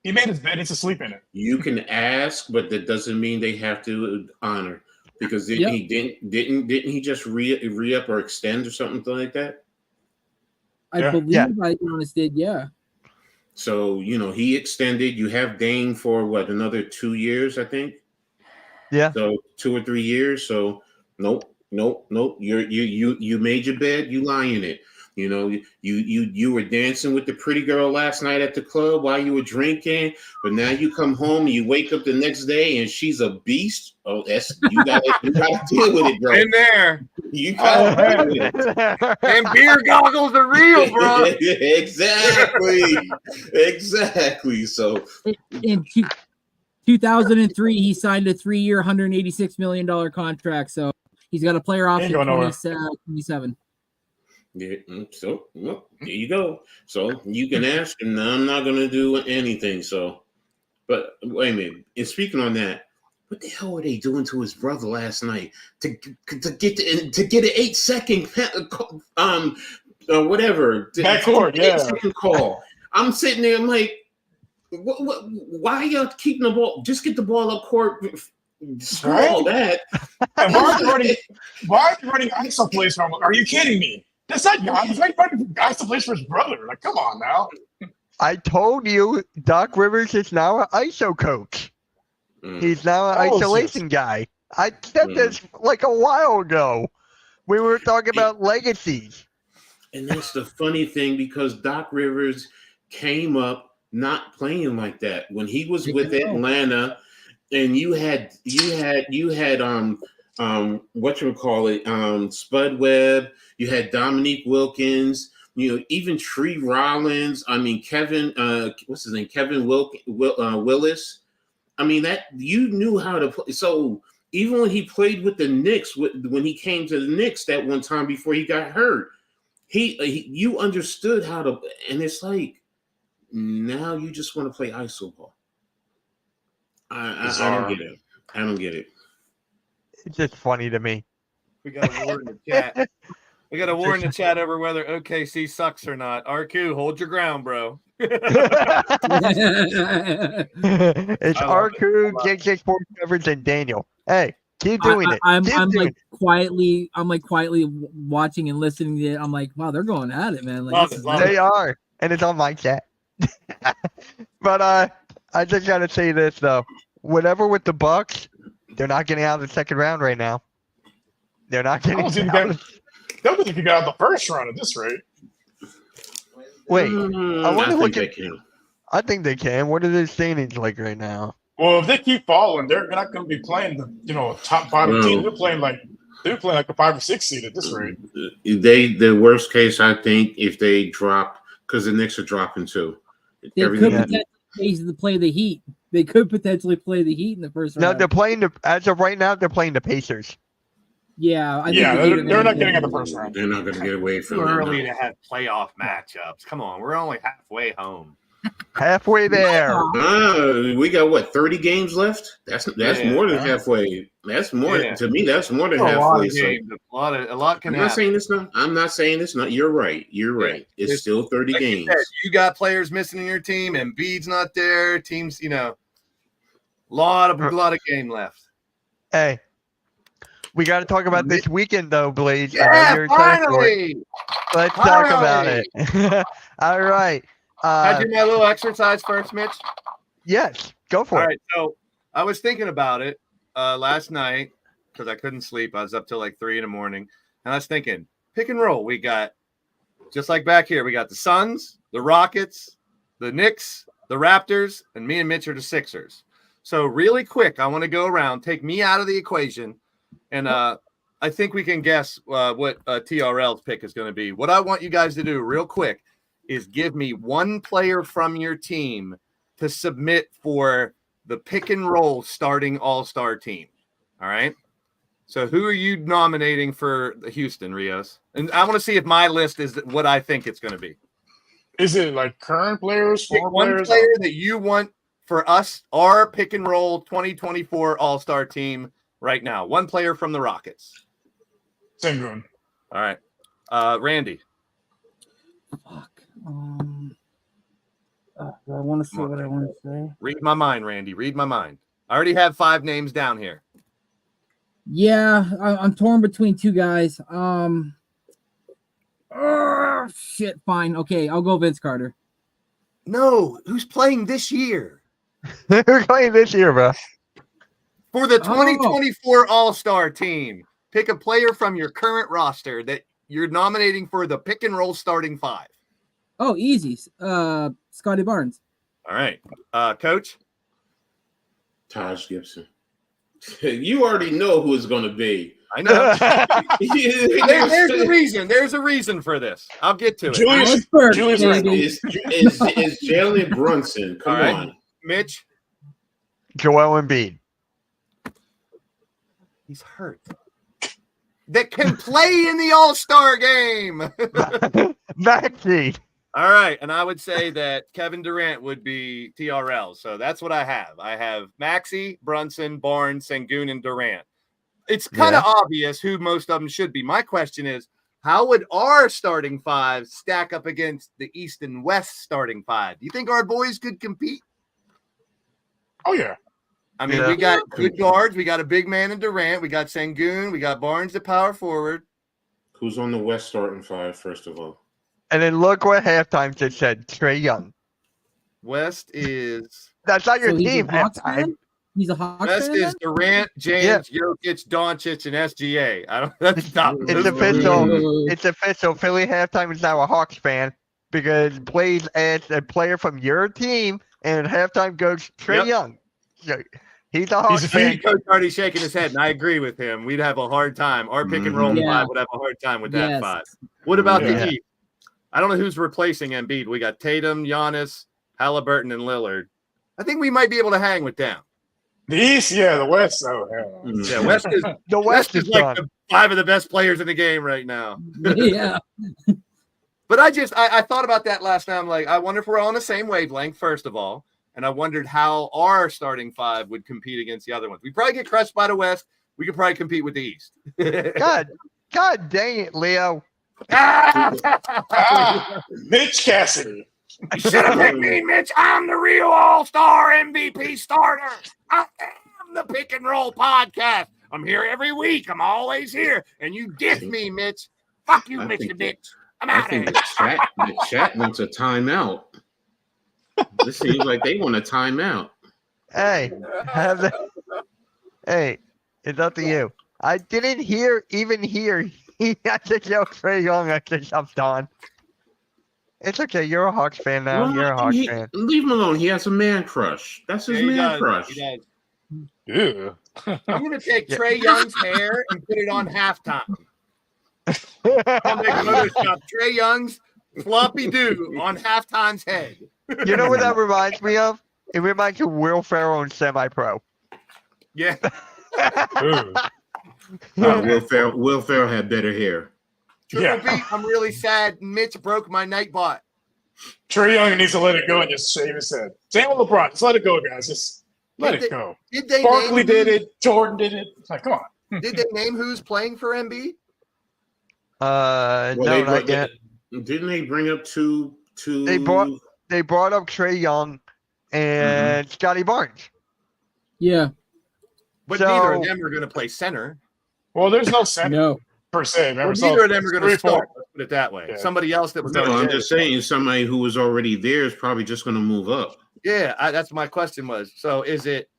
he made his bed. He's asleep in it. You can ask, but that doesn't mean they have to honor. Because Yep. he didn't he just re up or extend or something like that? I Yeah. believe Yeah. Giannis did, yeah. So he extended. You have Dame for what, another 2 years, I think. Yeah. So 2 or 3 years. So nope. You made your bed. You lie in it. You were dancing with the pretty girl last night at the club while you were drinking, but now you come home and you wake up the next day and she's a beast. Oh, you gotta deal with it, bro. In there. You gotta deal with it. And beer goggles are real, bro. Exactly. So In 2003, he signed a 3-year, $186 million contract. So he's got a player option going nowhere. 27. yeah, so well, there you go. So you can ask, and I'm not gonna do anything. So, but wait a minute. And speaking on that, what the hell were they doing to his brother last night to get an 8-second whatever Backcourt, yeah. 8-second call? I'm sitting there. I'm like, what? Why are y'all keeping the ball? Just get the ball up court. Screw all that. And why are you running ISO plays from? Are you kidding me? That's not Giannis. Why are you running ISO plays for his brother? Like, come on now. I told you Doc Rivers is now an ISO coach. He's now an Oh, isolation guy. I said this like a while ago. We were talking about legacies. And that's the funny thing, because Doc Rivers came up not playing like that when he was with Atlanta, and you had Spud Webb, you had Dominique Wilkins, even Tree Rollins. I mean Kevin, what's his name? Kevin Willis. I mean, that you knew how to play. So even when he played with the Knicks, when he came to the Knicks that one time before he got hurt, you understood how to. And it's like, now you just want to play iso ball. I don't get it. I don't get it. It's just funny to me. We got a word in the chat. We got a war in the chat over whether OKC sucks or not. RQ, hold your ground, bro. It's I love Arku, JJ Sports Coverage, and Daniel. Hey, keep doing it. I'm Keep doing like quietly watching and listening to it. I'm like, wow, they're going at it, man. Like, Love this it, is love nice. They are, and it's on my chat. But I just gotta say this though. Whatever with the Bucks, they're not getting out of the second round right now. They're not I getting don't think out. they'll think you got out the first round at this rate. Wait, I wonder think what they can- can. I think they can. What are their standings like right now? Well, if they keep falling, they're not going to be playing the top 5 No. team. They're playing like a 5 or 6 seed at this rate. The worst case, I think, if they drop, because the Knicks are dropping too. They could Everything- potentially play the Heat. They could potentially play the Heat in the first No, round. they're playing as of right now. They're playing the Pacers. Yeah, I think Yeah, the Heat are they're gonna not get getting it. out the first round. They're not going to get away Too from it. early no. to have playoff matchups. Come on, we're only halfway home. Halfway there. We got what, 30 games left? That's Yeah. more than halfway. That's more Yeah. to me. That's more than A lot halfway. of So games, a lot can I'm not happen. saying it's not. I'm not saying it's not. You're right. You're Yeah. right. It's It's- still 30 Like you games. said, you got players missing in your team, and Embiid's not there. Teams, lot of game left. Hey, we got to talk about this weekend though, Blaze. I know Yeah, you're excited for it. finally. Let's talk about it. All right. Can I do my little exercise first, Mitch? Yes, go for All it. right. So I was thinking about it last night because I couldn't sleep. I was up till like 3 a.m. and I was thinking, pick and roll. We got just like back here. We got the Suns, the Rockets, the Knicks, the Raptors, and me and Mitch are the Sixers. So really quick, I want to go around, take me out of the equation, and I think we can guess what TRL's pick is going to be. What I want you guys to do real quick is give me one player from your team to submit for the pick and roll starting all-star team. All right. So who are you nominating for the Houston, Rios? And I want to see if my list is what I think it's going to be. Is it like current players, Pick former one players? player that you want for us, our pick and roll 2024 all-star team right now. One player from the Rockets. Sengun. All right. Randy. Fuck. Do I want to say what I want to say? Read my mind, Randy. Read my mind. I already have 5 names down here. Yeah, I'm torn between two guys. Shit. Fine. Okay, I'll go Vince Carter. No, who's playing this year? We're playing this year, bro. For the 2024 All-Star team, pick a player from your current roster that you're nominating for the pick and roll starting 5. Oh, easy. Scotty Barnes. All right. Coach? Taj Gibson. You already know who it's going to be. I know. There's There's a reason. There's a reason for this. I'll get to it. Julius, Burke, Julius baby. It's Jalen Brunson. Come All right. on. Mitch? Joel Embiid. He's hurt. That can play in the All-Star game. Maxi. All right. And I would say that Kevin Durant would be TRL. So that's what I have. I have Maxey, Brunson, Barnes, Sengun, and Durant. It's kind of obvious who most of them should be. My question is, how would our starting 5 stack up against the East and West starting 5? Do you think our boys could compete? Oh yeah. I mean, Yeah. we got good guards. We got a big man in Durant. We got Sengun. We got Barnes, the power forward. Who's on the West starting 5, first of all? And then look what halftime just said. Trey Young. West is That's not your So he's a team. Hawks Halftime. fan? He's a Hawks West fan. is then? Durant, James, Jokic, Doncic, and SGA. I don't. That's not. It's those- official. It's official. Philly halftime is now a Hawks fan because Blaze adds a player from your team, and halftime goes Trey Yep. Young. So he's a Hawks a I fan. see Coach already shaking his head, and I agree with him. We'd have a hard time. Our pick and roll Yeah. 5 would have a hard time with that Yes. 5. What about Yeah. the Heat? I don't know who's replacing Embiid. We got Tatum, Giannis, Halliburton, and Lillard. I think we might be able to hang with them. The East, yeah. The West, oh hell. Mm. Yeah, West is The West West is is like done. the 5 of the best players in the game right now. Yeah. But I thought about that last night. I'm like, I wonder if we're all on the same wavelength, first of all. And I wondered how our starting 5 would compete against the other ones. We probably get crushed by the West. We could probably compete with the East. God dang it, Leo. Mitch Cassidy. You should have picked me, Mitch. I'm the real all-star MVP starter. I am the Pick and Roll podcast. I'm here every week. I'm always here. And you diss me, Mitch. Fuck you, I Mitch think the bitch. I'm I out of think here. the chat wants a timeout. This seems like they want a timeout. Hey, hey, it's up to you. I didn't even hear he had to joke Trey Young. I just jumped on. It's okay. You're a Hawks fan now. You're a Hawks fan. Leave him alone. He has a man crush. That's his Yeah, he man does. crush. He does. Yeah. I'm going to take Yeah. Trey Young's hair and put it on halftime. I'll make Photoshop Trey Young's floppy doo on halftime's head. You know what that reminds me of? It reminds me of Will Ferrell in Semi-Pro. Yeah. Ooh. Will Ferrell had better hair. Triple Yeah. B, I'm really sad. Mitch broke my Nightbot. Trey Young needs to let it go and just shave his head. Same with LeBron. Just let it go, guys. Just let Did it go. Did they Barkley name did it. Jordan did it. It's like, come on. Did they name who's playing for MB? No, they not yet. Didn't they bring up two? They brought up Trey Young and Scotty Barnes. Yeah. But So- neither of them are going to play center. Well, there's no center No. per se. Well, Remember, neither of them are going to 3-4. start. Let's put it that way. Yeah. Somebody else that was No, already I'm there. just saying somebody who was already there is probably just going to move up. Yeah, that's my question was. So is it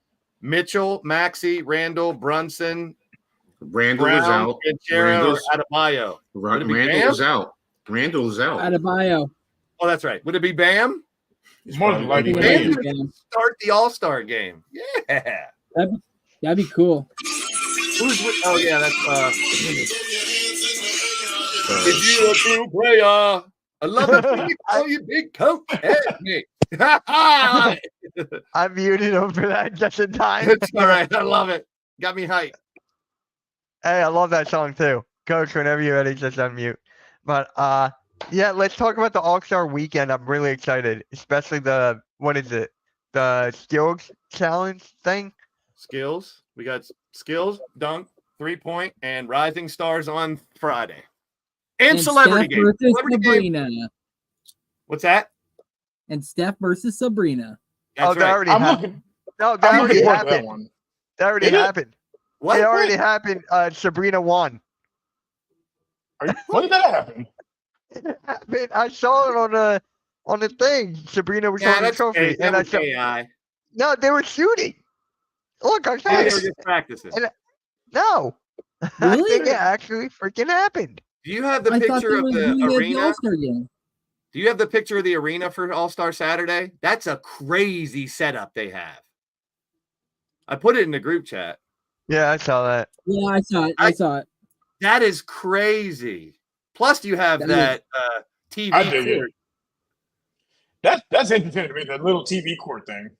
Mitchell, Maxey, Randall, Brunson, Randall is Brown, out. Banchero, or Randall's, Adebayo? Would it be Randall is out. Randall is out. Adebayo. Oh, that's right. Would it be Bam? He's More than probably likely. gonna Bam be- could start the All-Star game. Yeah. That'd be cool. Who's with? Oh yeah, that's if you a true player, I love it when you call you big coach. Hey, me. I muted him for that just in time. It's all right. I love it. Got me hyped. Hey, I love that song too. Coach, whenever you're ready, just unmute. But yeah, let's talk about the All-Star weekend. I'm really excited, especially the the skills challenge thing. Skills. We got skills, dunk, 3-point, and rising stars on Friday. And celebrity Steph game. versus Celebrity game. Sabrina. What's that? And Steph versus Sabrina. That's that right. already I'm happened. looking. No, that I'm already looking forward to that happened. one. That already Did it? happened. What? It already happened. Sabrina won. When did that happen? It happened. I saw it on the thing. Sabrina was Yeah, on the that's trophy, okay. and That I was said, AI. "No, they were shooting. Look, I saw Maybe it. they were just practicing. And- No, I Really? think it actually freaking happened. Do you have the I thought picture they of were the doing it at the arena? All-Star game. Do you have the picture of the arena for All-Star Saturday? That's a crazy setup they have. I put it in the group chat. Yeah, I saw that. Yeah, I saw it. I saw it. That is crazy. Plus, you have That that TV I dig it. court. That's interesting to me. That little TV court thing.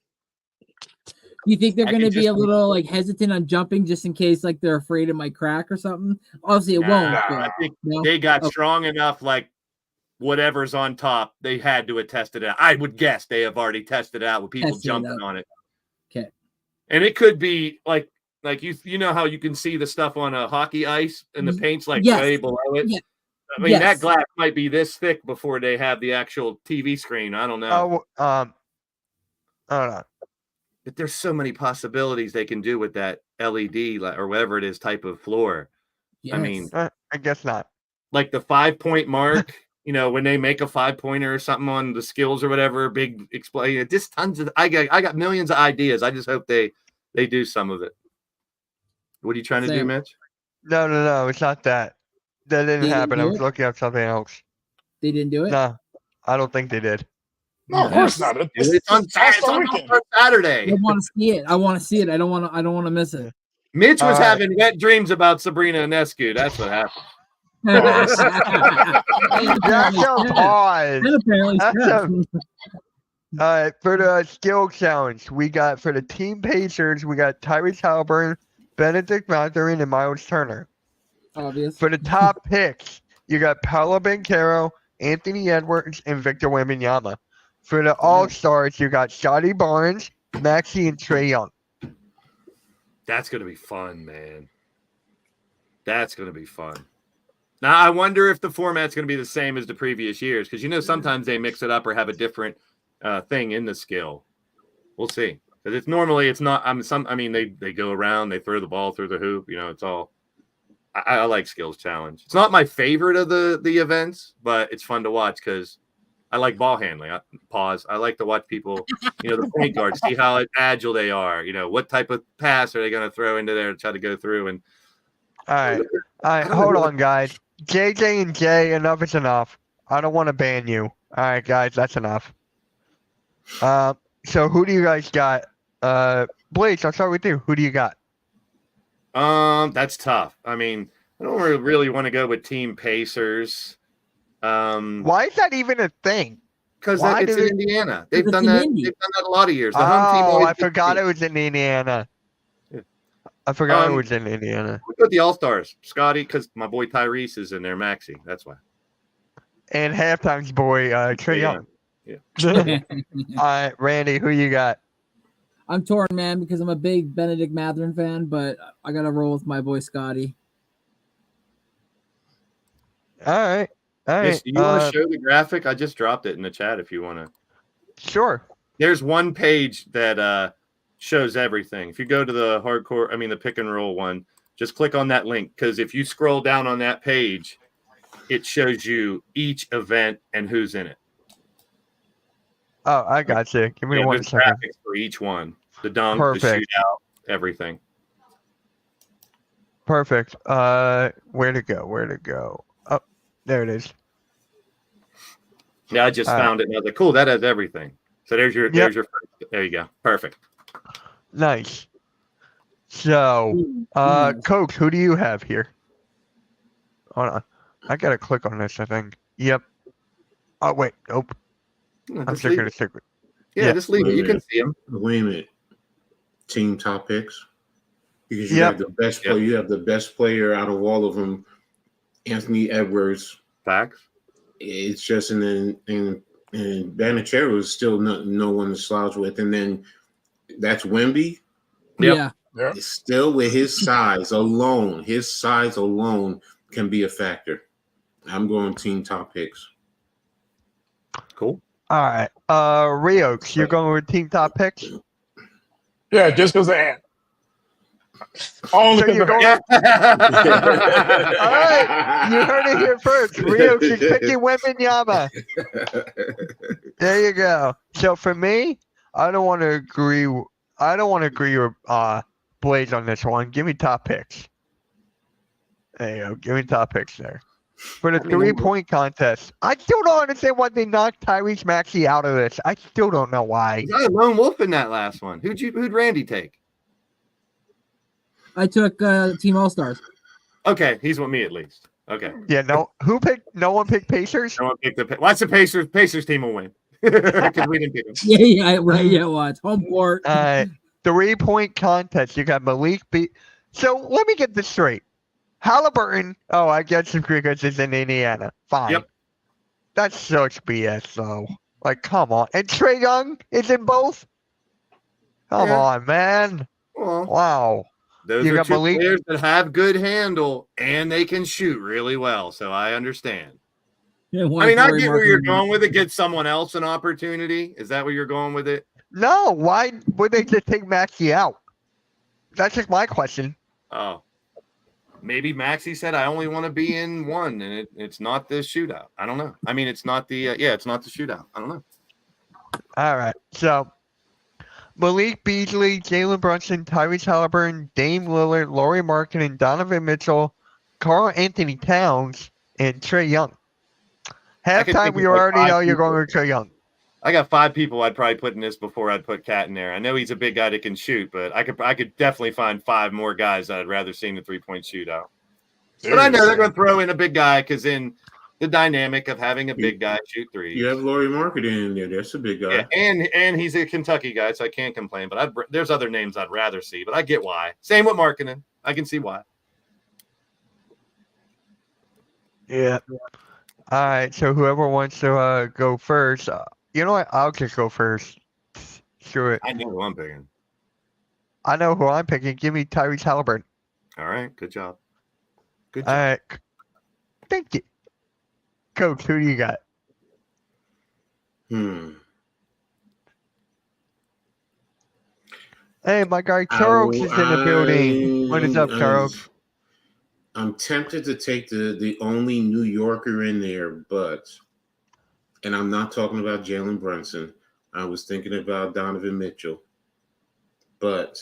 Do you think they're I going to could be just- a little like hesitant on jumping just in case like they're afraid it might crack or something? Obviously, it won't. Nah, but- I think no? they got Okay. strong enough, like whatever's on top, they had to have tested it out. I would guess they have already tested it out with people Tested it jumping out. on it. Okay. And it could be like you know how you can see the stuff on a hockey ice and the paint's like Yes. way below it. Yeah. I mean Yes. that glass might be this thick before they have the actual TV screen. I don't know. I don't know. But there's so many possibilities they can do with that LED or whatever it is type of floor. I mean, Yes. I guess not. like the 5-point mark, you know, when they make a 5-pointer or something on the skills or whatever, big explain. Just tons of. I got millions of ideas. I just hope they do some of it. What are you trying to do, Same. Mitch? No, it's not that. That didn't They didn't happen. I do was it? looking up something else. They didn't do it. No, I don't think they did. No, of course not. It's on Saturday. I want to see it. I want to see it. I don't want to miss it. Mitch was All right. having wet dreams about Sabrina Ionescu. That's what happened. That's Apparently, so hard. and apparently That's Steph. All right, for the skill challenge, we got for the team Pacers, we got Tyrese Halliburton, Benedict Mathurin, and Miles Turner. Obvious. For the top picks, you got Paolo Banchero, Anthony Edwards, and Victor Wembanyama. For the All-Stars, you got Scotty Barnes, Maxey, and Trey Young. That's gonna be fun, man. That's gonna be fun. Now, I wonder if the format's going to be the same as the previous years because sometimes they mix it up or have a different thing in the skill. We'll see. Because it's not. They go around, they throw the ball through the hoop. It's all. I like skills challenge. It's not my favorite of the events, but it's fun to watch because I like ball handling. I like to watch people, the point guards, see how agile they are. What type of pass are they going to throw into there to try to go through? And All right, hold on, guys. JJ and Jay, enough is enough. I don't want to ban you. All right, guys, that's enough. So who do you guys got? Blaze, I'll start with you. Who do you got? That's tough. I mean, I don't really want to go with Team Pacers. Why is that even a thing? Because Why it's do in they- Indiana. They've It's done in that. Indy. They've done that a lot of years. The home team Oh, always I gets forgot beat. it was in Indiana. I forgot it was in Indiana. We got the All Stars, Scotty, because my boy Tyrese is in there. Maxi, that's why. And halftime's boy, Trey Young. Yeah. All right, Randy, who you got? I'm torn, man, because I'm a big Benedict Mathurin fan, but I gotta roll with my boy Scotty. All right. Yes, do you want to show the graphic? I just dropped it in the chat if you want to. Sure. There's one page that shows everything. If you go to the the pick and roll one, just click on that link because if you scroll down on that page, it shows you each event and who's in it. Oh, I got you. Give me one there's second. graphics for each one. The dunk, Perfect. the shootout, everything. Perfect. Where to go? Oh, there it is. Yeah, I just found it and I was like, cool, that has everything. So there's your first. There you go. Perfect. Nice. So, Coach, who do you have here? Hold on. I gotta click on this, I think. Yep. Oh, wait. Nope. I'm Just still leave gonna it. stick with. Yeah, just leave it. You can see them. Wait a minute. Team top picks. Because you Yep. have the best player. You have the best player out of all of them, Anthony Edwards. Facts. It's just and Banachero is still no one to slouch with, and then that's Wemby. Yep. Yeah. Still with his size alone can be a factor. I'm going team top picks. Cool. All right. Rio, you're going with team top picks? Yeah, just because I am. Only So you're because going. All right. You heard it here first. Rio is picking Wembanyama. There you go. So for me, I don't want to agree with Blaze on this one. Give me top picks. There you go. Give me top picks there. For the 3-point contest, I still don't understand why they knocked Tyrese Maxey out of this. I still don't know why. You got a lone wolf in that last one. Who'd Randy take? I took Team All Stars. Okay, he's with me at least. Okay. Yeah, no. Who picked? No one picked Pacers. No one picked the. Watch the Pacers. Pacers team will win because we didn't pick them. Yeah, right. Yeah, watch home court. 3-point contest. You got Malik B. So let me get this straight. Halliburton. Oh, I guess it's because it's in Indiana. Fine. Yep. That's such BS, though. Like, come on. And Trey Young is in both. Come Yeah. on, man. Well, Wow. those You are got two Malik- players that have good handle and they can shoot really well. So I understand. Yeah, I mean, I get where you're going with it. Get someone else an opportunity. Is that where you're going with it? No, why would they just take Maxey out? That's just my question. Oh, maybe Maxey said, I only want to be in one, and it's not the shootout. I don't know. I mean, it's not the it's not the shootout. I don't know. All right. So Malik Beasley, Jalen Brunson, Tyrese Halliburton, Dame Lillard, Laurie Markkinen, Donovan Mitchell, Karl Anthony Towns, and Trey Young. could Halftime, think we of like already 5 know you're people. going with Trey Young. I got 5 people I'd probably put in this before I'd put Cat in there. I know he's a big guy that can shoot, but I could definitely find 5 more guys that I'd rather see in the 3-point shootout. But I know they're going to throw in a big guy because in the dynamic of having a big guy shoot 3. You have Laurie Markkinen in there. That's a big guy. Yeah, and he's a Kentucky guy, so I can't complain. But there's other names I'd rather see, but I get why. Same with Markkinen. I can see why. Yeah. All right. So whoever wants to go first, you know what? I'll just go first. Screw it. I know who I'm picking. I know who I'm picking. Give me Tyrese Halliburton. All right, good job. Good All job. right. Thank you. Coach, who do you got? Hey, my guy Charles is in the building. What is up, Charles? I'm tempted to take the only New Yorker in there, and I'm not talking about Jalen Brunson. I was thinking about Donovan Mitchell, but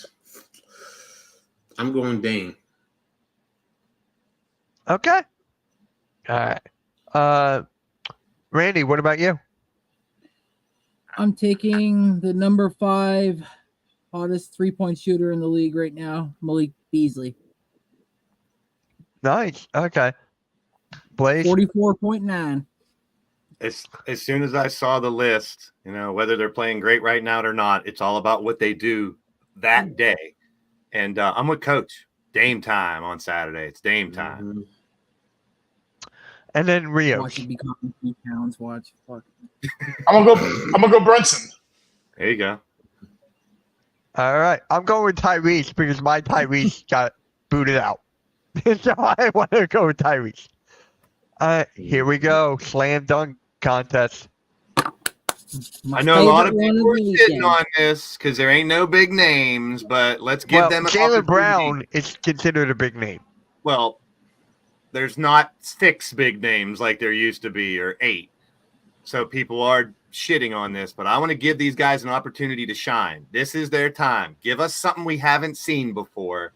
I'm going Dame. Okay. All right. Randy, what about you? I'm taking the number 5 hottest 3-point shooter in the league right now, Malik Beasley. Nice. Okay. Blaze? 44.9. As soon as I saw the list, whether they're playing great right now or not, it's all about what they do that day. And I'm with Coach. Dame time on Saturday. It's Dame time. Mm-hmm. And then Rio. Watch it become 2 pounds. Watch. Fuck. I'm gonna go Brunson. There you go. All right. I'm going with Tyrese because my Tyrese got booted out. So I want to go with Tyrese. Here we go. Slam dunk contest. My I know a lot of favorite people one are of the shitting weekend. on this because there ain't no big names, but let's give them an Jalen opportunity. Brown is considered a big name. Well, there's not 6 big names like there used to be, or 8. So people are shitting on this, but I want to give these guys an opportunity to shine. This is their time. Give us something we haven't seen before.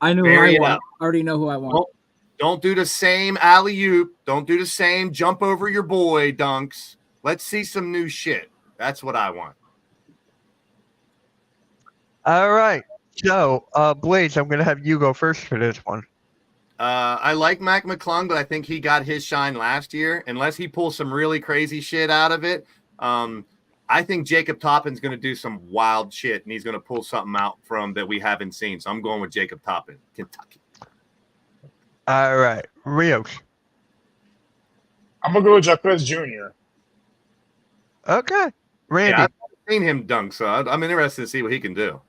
I know who I want. I already know who I want. Don't do the same alley-oop. Don't do the same jump over your boy dunks. Let's see some new shit. That's what I want. All right. So, Blaze, I'm going to have you go first for this one. I like Mac McClung, but I think he got his shine last year. Unless he pulls some really crazy shit out of it, I think Jacob Toppin's going to do some wild shit, and he's going to pull something out from that we haven't seen. So I'm going with Jacob Toppin, Kentucky. All right. Rios. I'm gonna go with Jacquez Jr. Okay. Randy. Yeah, I've seen him dunk, so I'm interested to see what he can do.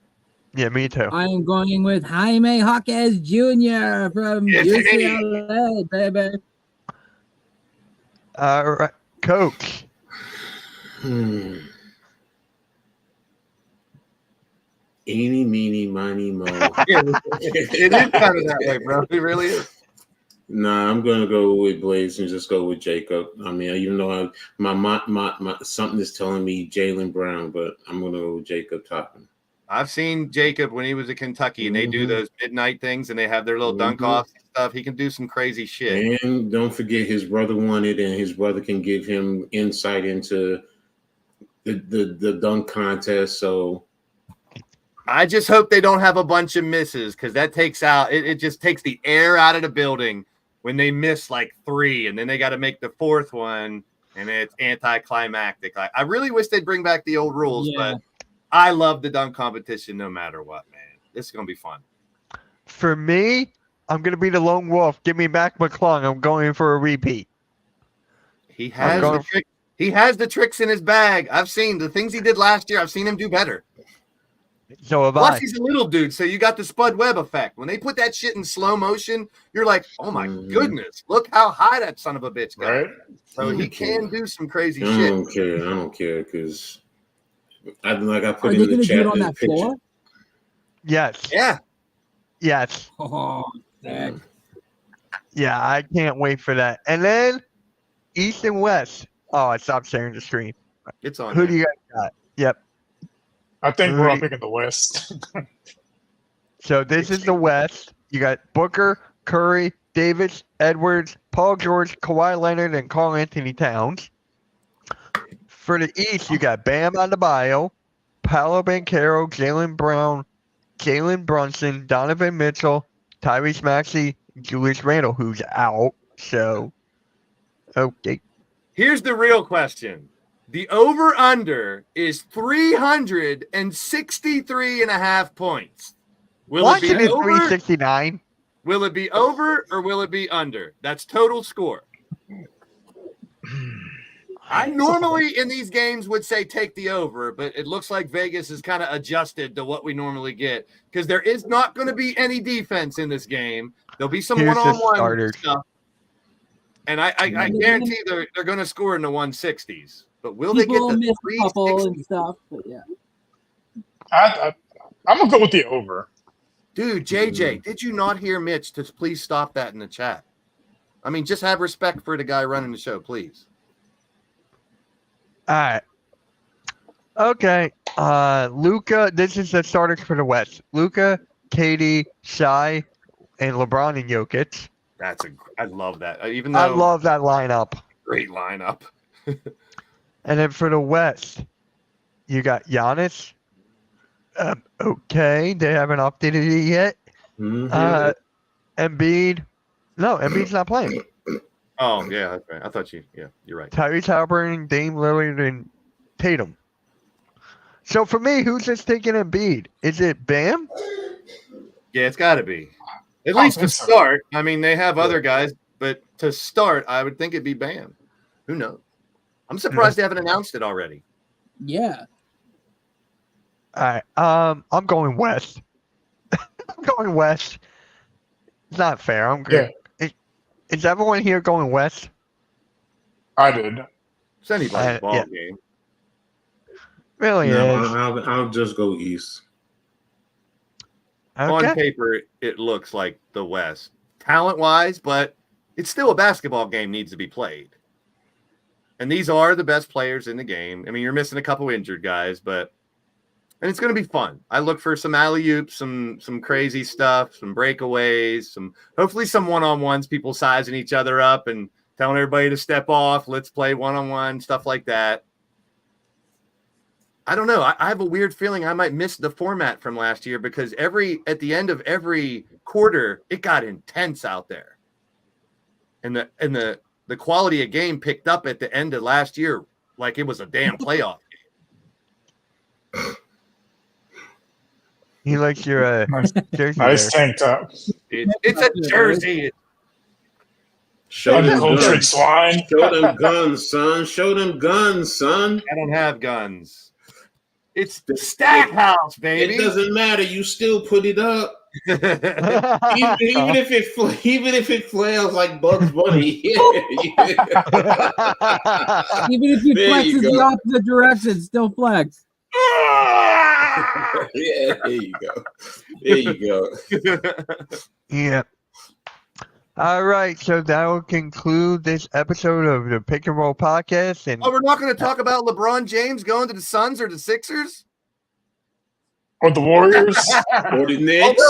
Yeah, me too. I am going with Jaime Jaquez Jr. from Yes, UCLA, baby. All right. Coach. Eeny, meeny, miny, mo. It is kind of that way, bro. It really is. Nah, I'm gonna go with Blaze and just go with Jacob. I mean, even though my something is telling me Jalen Brown, but I'm gonna go with Jacob Toppin. I've seen Jacob when he was at Kentucky, and they do those midnight things, and they have their little dunk offs and stuff. He can do some crazy shit. And don't forget, his brother won it, and his brother can give him insight into the dunk contest. So I just hope they don't have a bunch of misses, because that takes out it just takes the air out of the building when they miss like 3, and then they got to make the 4th one, and it's anticlimactic. I really wish they'd bring back the old rules, but I love the dunk competition no matter what, man. This is gonna be fun. For me, I'm going to be the lone wolf. Give me Mac McClung. I'm going for a repeat. He has the trick. He has the tricks in his bag. I've seen the things he did last year. I've seen him do better. So have Plus, I. he's a little dude, so you got the Spud Webb effect. When they put that shit in slow motion, you're like, oh my goodness, look how high that son of a bitch got. Right? So he can do some crazy I shit. don't care because I put Are in they the going to do chat it on the that picture. floor? Yes. Yeah. Yes. Oh, sick. Yeah, I can't wait for that. And then East and West. Oh, I stopped sharing the screen. It's on. Who there. do you guys got? Yep. I think we're all picking the West. So this is the West. You got Booker, Curry, Davis, Edwards, Paul George, Kawhi Leonard, and Karl Anthony Towns. For the East, you got Bam Adebayo, Paolo Banchero, Jalen Brown, Jalen Brunson, Donovan Mitchell, Tyrese Maxey, Julius Randle, who's out. So, okay. Here's the real question. The over-under is 363.5 points. Will it Washington be over? 369. Will it be over or will it be under? That's total score. I normally in these games would say take the over, but it looks like Vegas is kind of adjusted to what we normally get because there is not going to be any defense in this game. There'll be some Here's the one-on-one starters. stuff. And I guarantee they're going to score in the 160s. But will they get People the miss a couple 360? and stuff, but yeah. I'm gonna go with the over. Dude, JJ, did you not hear Mitch to please stop that in the chat? I mean, just have respect for the guy running the show, please. All right. Okay. Luca, this is the starters for the West. Luca, Katie, Shai, and LeBron and Jokic. I love that. Even though I love that lineup. great lineup. And then for the West, you got Giannis. Okay, they haven't updated it yet. Embiid. No, Embiid's not playing. Oh, yeah, that's right. I thought you're right. Tyrese Halliburton, Dame Lillard, and Tatum. So for me, who's just taking Embiid? Is it Bam? Yeah, it's got to be. At I least to think so. start. I mean, they have other guys, but to start, I would think it'd be Bam. Who knows? I'm surprised they haven't announced it already. Yeah. All right. I'm going West. I'm going West. It's not fair. I'm good. Is everyone here going West? I did. It's anybody's ball yeah. game. Really is. I'll just go East. Okay. On paper, it looks like the West, talent-wise, but it's still a basketball game needs to be played. And these are the best players in the game. I mean, you're missing a couple injured guys, and it's going to be fun. I look for some alley-oops, some crazy stuff, some breakaways, hopefully some one-on-ones, people sizing each other up and telling everybody to step off. Let's play one-on-one, stuff like that. I don't know. I have a weird feeling I might miss the format from last year because at the end of every quarter, it got intense out there. And the quality of game picked up at the end of last year like it was a damn playoff game. He likes your jersey. Nice there. tank top. It's a jersey. Show them Uncultured guns. swine. Show them guns, son. Show them guns, son. I don't have guns. It's the Stack House, baby. It doesn't matter. You still put it up. even if it flails like Bugs Bunny. Even if you There flex you in go. the opposite direction, still flex. Yeah, there you go. There you go. Yeah. All right, so that will conclude this episode of the Pick and Roll podcast. And Oh, we're not going to talk about LeBron James going to the Suns or the Sixers? Or the Warriors. Or the Knicks.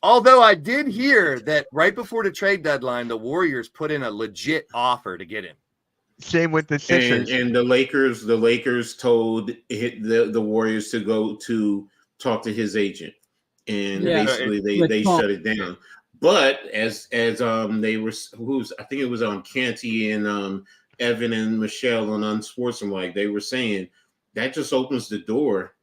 Although I did hear that right before the trade deadline, the Warriors put in a legit offer to get him. same with the Sixers. And the Lakers told the Warriors to go to talk to his agent, and Yeah. basically they shut it down. But as they were, I think it was on Canty and Evan and Michelle on Unsportsmanlike, they were saying that just opens the door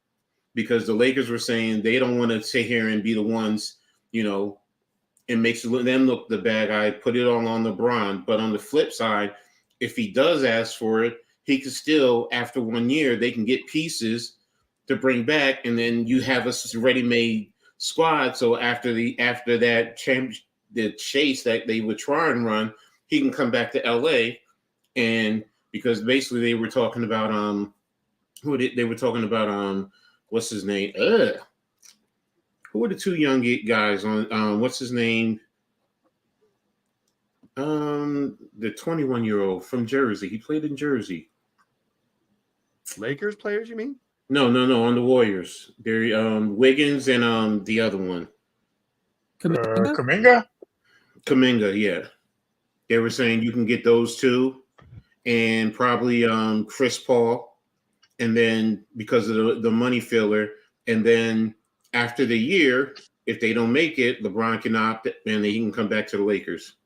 because the Lakers were saying they don't want to sit here and be the ones, it makes them look the bad guy, put it all on LeBron. But on the flip side, if he does ask for it, he could still, after 1 year, they can get pieces to bring back, and then you have a ready-made squad. So after that the chase that they would try and run, he can come back to LA. And because basically they were talking about what's his name? Who were the two young guys on what's his name? The 21-year-old from Jersey. He played in Jersey. Lakers players, you mean? No, on the Warriors. They're Wiggins and the other one. Kuminga? Kuminga, yeah. They were saying you can get those two and probably Chris Paul, and then because of the money filler, and then after the year, if they don't make it, LeBron can opt and he can come back to the Lakers.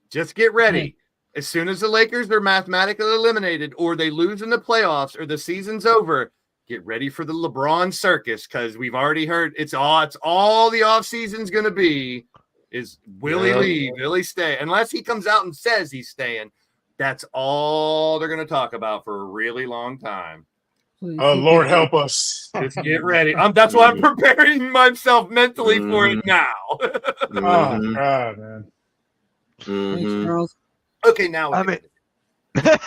Just get ready. As soon as the Lakers are mathematically eliminated or they lose in the playoffs or the season's over, get ready for the LeBron circus because we've already heard it's all the offseason's going to be is will he leave? Will he stay? Unless he comes out and says he's staying, that's all they're going to talk about for a really long time. Lord help us. Just get ready. That's why I'm preparing myself mentally for it now. Oh, God, man. Thanks, Charles. Okay, now I we mean, can-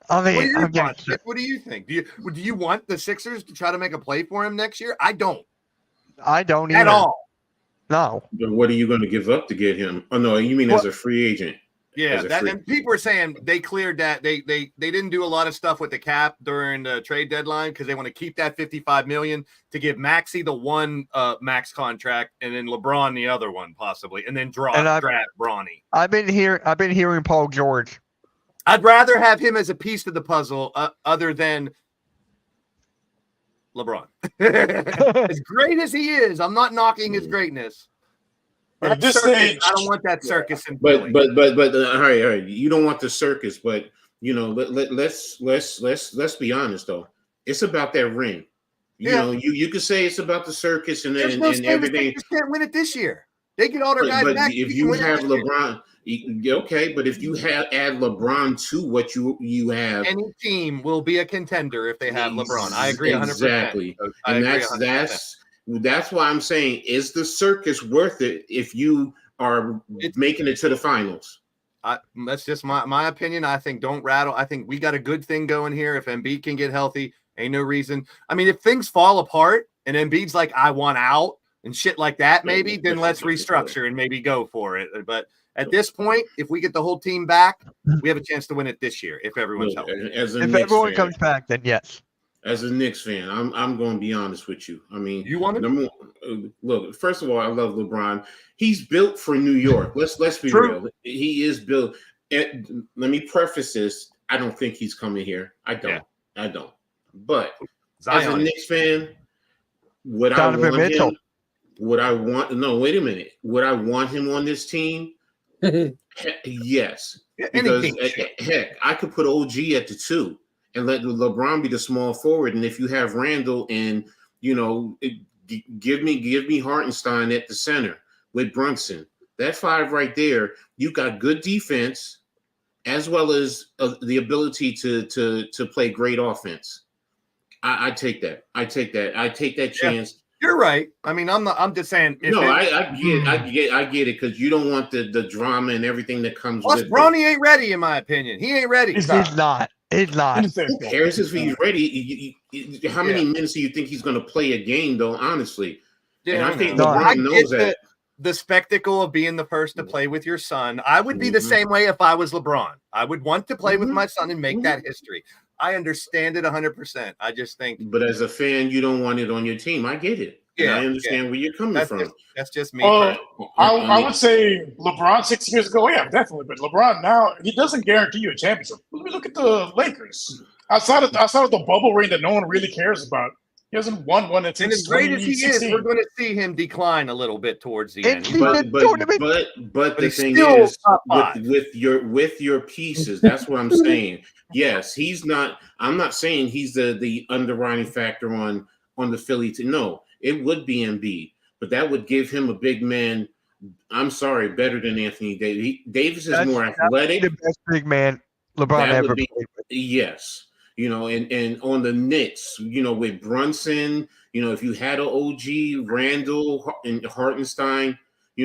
I what are mean, your I'm getting thoughts? What do you think? Do you want the Sixers to try to make a play for him next year? I don't I don't at either. all. No. But what are you going to give up to get him? Oh no, you mean Well- as a free agent? Yeah, As a free- and people are saying they cleared that they didn't do a lot of stuff with the cap during the trade deadline because they want to keep that $55 million to give Maxey the one max contract and then LeBron the other one possibly, and then draft Bronny. I've been hearing Paul George. I'd rather have him as a piece to the puzzle other than LeBron. As great as he is, I'm not knocking his greatness. But at That this circus, stage, I don't want that circus in But Philly. all right. You don't want the circus, but you know, let's be honest though. It's about that ring. You know, you could say it's about the circus and There's then no and saying the everything. Sixers can't win it this year. They get all their guys But back. if they you can win it have this year. LeBron, okay. But if you add LeBron to what you have, Any team will be a contender if they have LeBron. I agree 100%. Exactly, I and agree 100%. that's why I'm saying, is the circus worth it if you are making it to the finals? That's just my opinion. I think don't rattle. I think we got a good thing going here. If Embiid can get healthy, ain't no reason. I mean, if things fall apart and Embiid's like, I want out and shit like that, maybe then let's restructure and maybe go for it. But at this point, if we get the whole team back, we have a chance to win it this year if everyone's Look, healthy. as a If Knicks everyone fan, comes back, then yes. as a Knicks fan, I'm going to be honest with you. I mean, You want him? look. First of all, I love LeBron. He's built for New York. Let's be True. real. He is built. And let me preface this. I don't think he's coming here. I don't. Yeah. I don't. But as a Zion. Knicks fan, would I Donovan want Mitchell. him? Would I want? No, wait a minute. Would I want him on this team? Yes. Because heck, I could put OG at the 2 and let LeBron be the small forward. And if you have Randall and give me Hartenstein at the center with Brunson, that 5 right there, you got good defense as well as the ability to play great offense. I take that. I take that chance. You're right. I mean, I'm just saying. I get it because you don't want the drama and everything that comes Plus, with it. Bronny ain't ready, in my opinion. He ain't ready. He's He's not. Who cares if he's ready? How many minutes do you think he's going to play a game, though? Honestly, and I think LeBron knows that. The spectacle of being the first to play with your son. I would be the same way if I was LeBron. I would want to play with my son and make that history. I understand it 100%. I just think. But as a fan, you don't want it on your team. I get it. Yeah, I understand where you're coming from. That's just me. I would say LeBron 6 years ago, yeah, definitely. But LeBron now, he doesn't guarantee you a championship. Look at the Lakers. Outside of the bubble ring that no one really cares about, he hasn't won one And since as great as he is, 2016. we're going to see him decline a little bit towards the end. But the thing is, with your pieces, that's what I'm saying. Yes, he's not. I'm not saying he's the underwriting factor on the Philly team. No, it would be Embiid, but that would give him a big man. I'm sorry, better than Anthony Davis. Davis is more athletic. The best big man LeBron ever played with. Yes. And on the Knicks, with Brunson, if you had an OG, Randall and Hartenstein,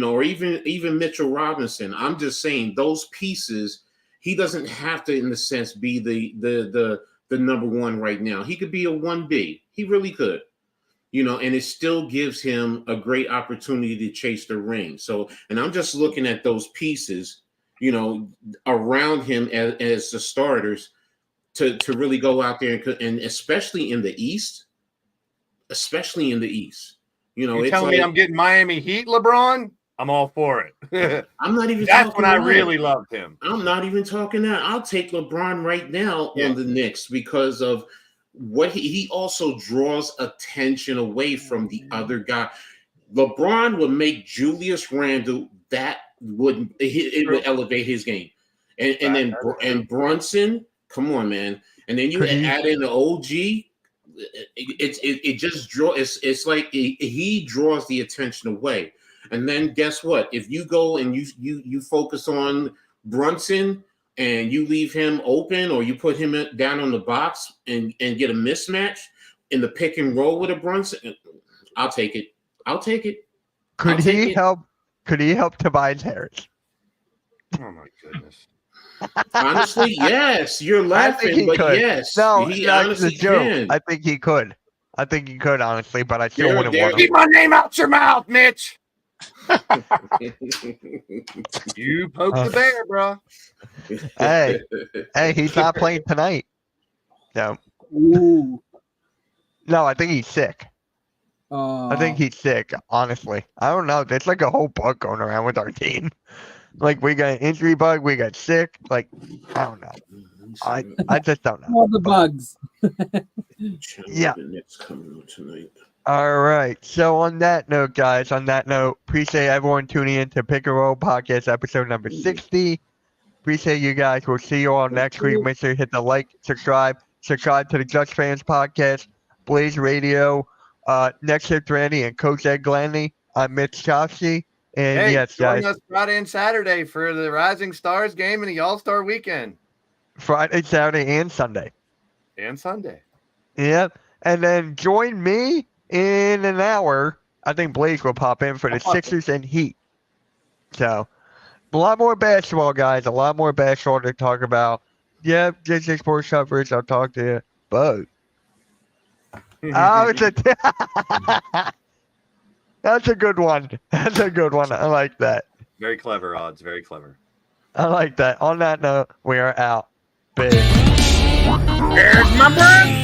or even Mitchell Robinson, I'm just saying those pieces, he doesn't have to, in a sense, be the number one right now. He could be a 1B. He really could, and it still gives him a great opportunity to chase the ring. So, and I'm just looking at those pieces, around him as the starters. To really go out there and especially in the East, you it's telling me I'm getting Miami Heat, LeBron. I'm all for it. I'm not even. That's when I really loved him. I'm not even talking that. I'll take LeBron right now on the Knicks because of what he also draws attention away from the other guy. LeBron would make Julius Randle. That would elevate his game, and Brunson. Come on, man. And then you add in the OG. It just draws. It's like he draws the attention away. And then guess what? If you go and you focus on Brunson and you leave him open, or you put him down on the box and get a mismatch in the pick and roll with a Brunson, I'll take it. Could he help Tobias Harris? Oh my goodness. Honestly, yes. You're I think laughing, he but could. yes, No, he that's honestly the joke. can. I think he could. I think he could, honestly, but I still There- wouldn't there- want him. Keep my name out your mouth, Mitch. You poked the bear, bro. Hey. Hey, he's not playing tonight. No, Ooh. no, I think he's sick. Uh, I think he's sick, honestly. I don't know. There's like a whole bug going around with our team. Like, we got an injury bug, we got sick. Like, I don't know. I just don't know. all the bugs. Yeah. It's coming out tonight. All right. So on that note, guys, appreciate everyone tuning in to Pick and Roll Podcast episode number 60. Appreciate you guys. We'll see you all next week. Make sure you hit the like, subscribe to the Just Fans Podcast, Blaze Radio, Next Shift Randy, and Coach Ed Glandy. I'm Mitch Chofsky. And Hey, yes, join guys, us Friday and Saturday for the Rising Stars game and the All-Star weekend. Friday, Saturday, and Sunday. And Sunday. Yep. And then join me in an hour. I think Blaze will pop in for the Sixers and Heat. So, a lot more basketball, guys. A lot more basketball to talk about. Yep, JJ Sports coverage. I'll talk to you. But oh, that's a good one. That's a good one. I like that. Very clever, Odds. Very clever. I like that. On that note, we are out. Big. There's my bird.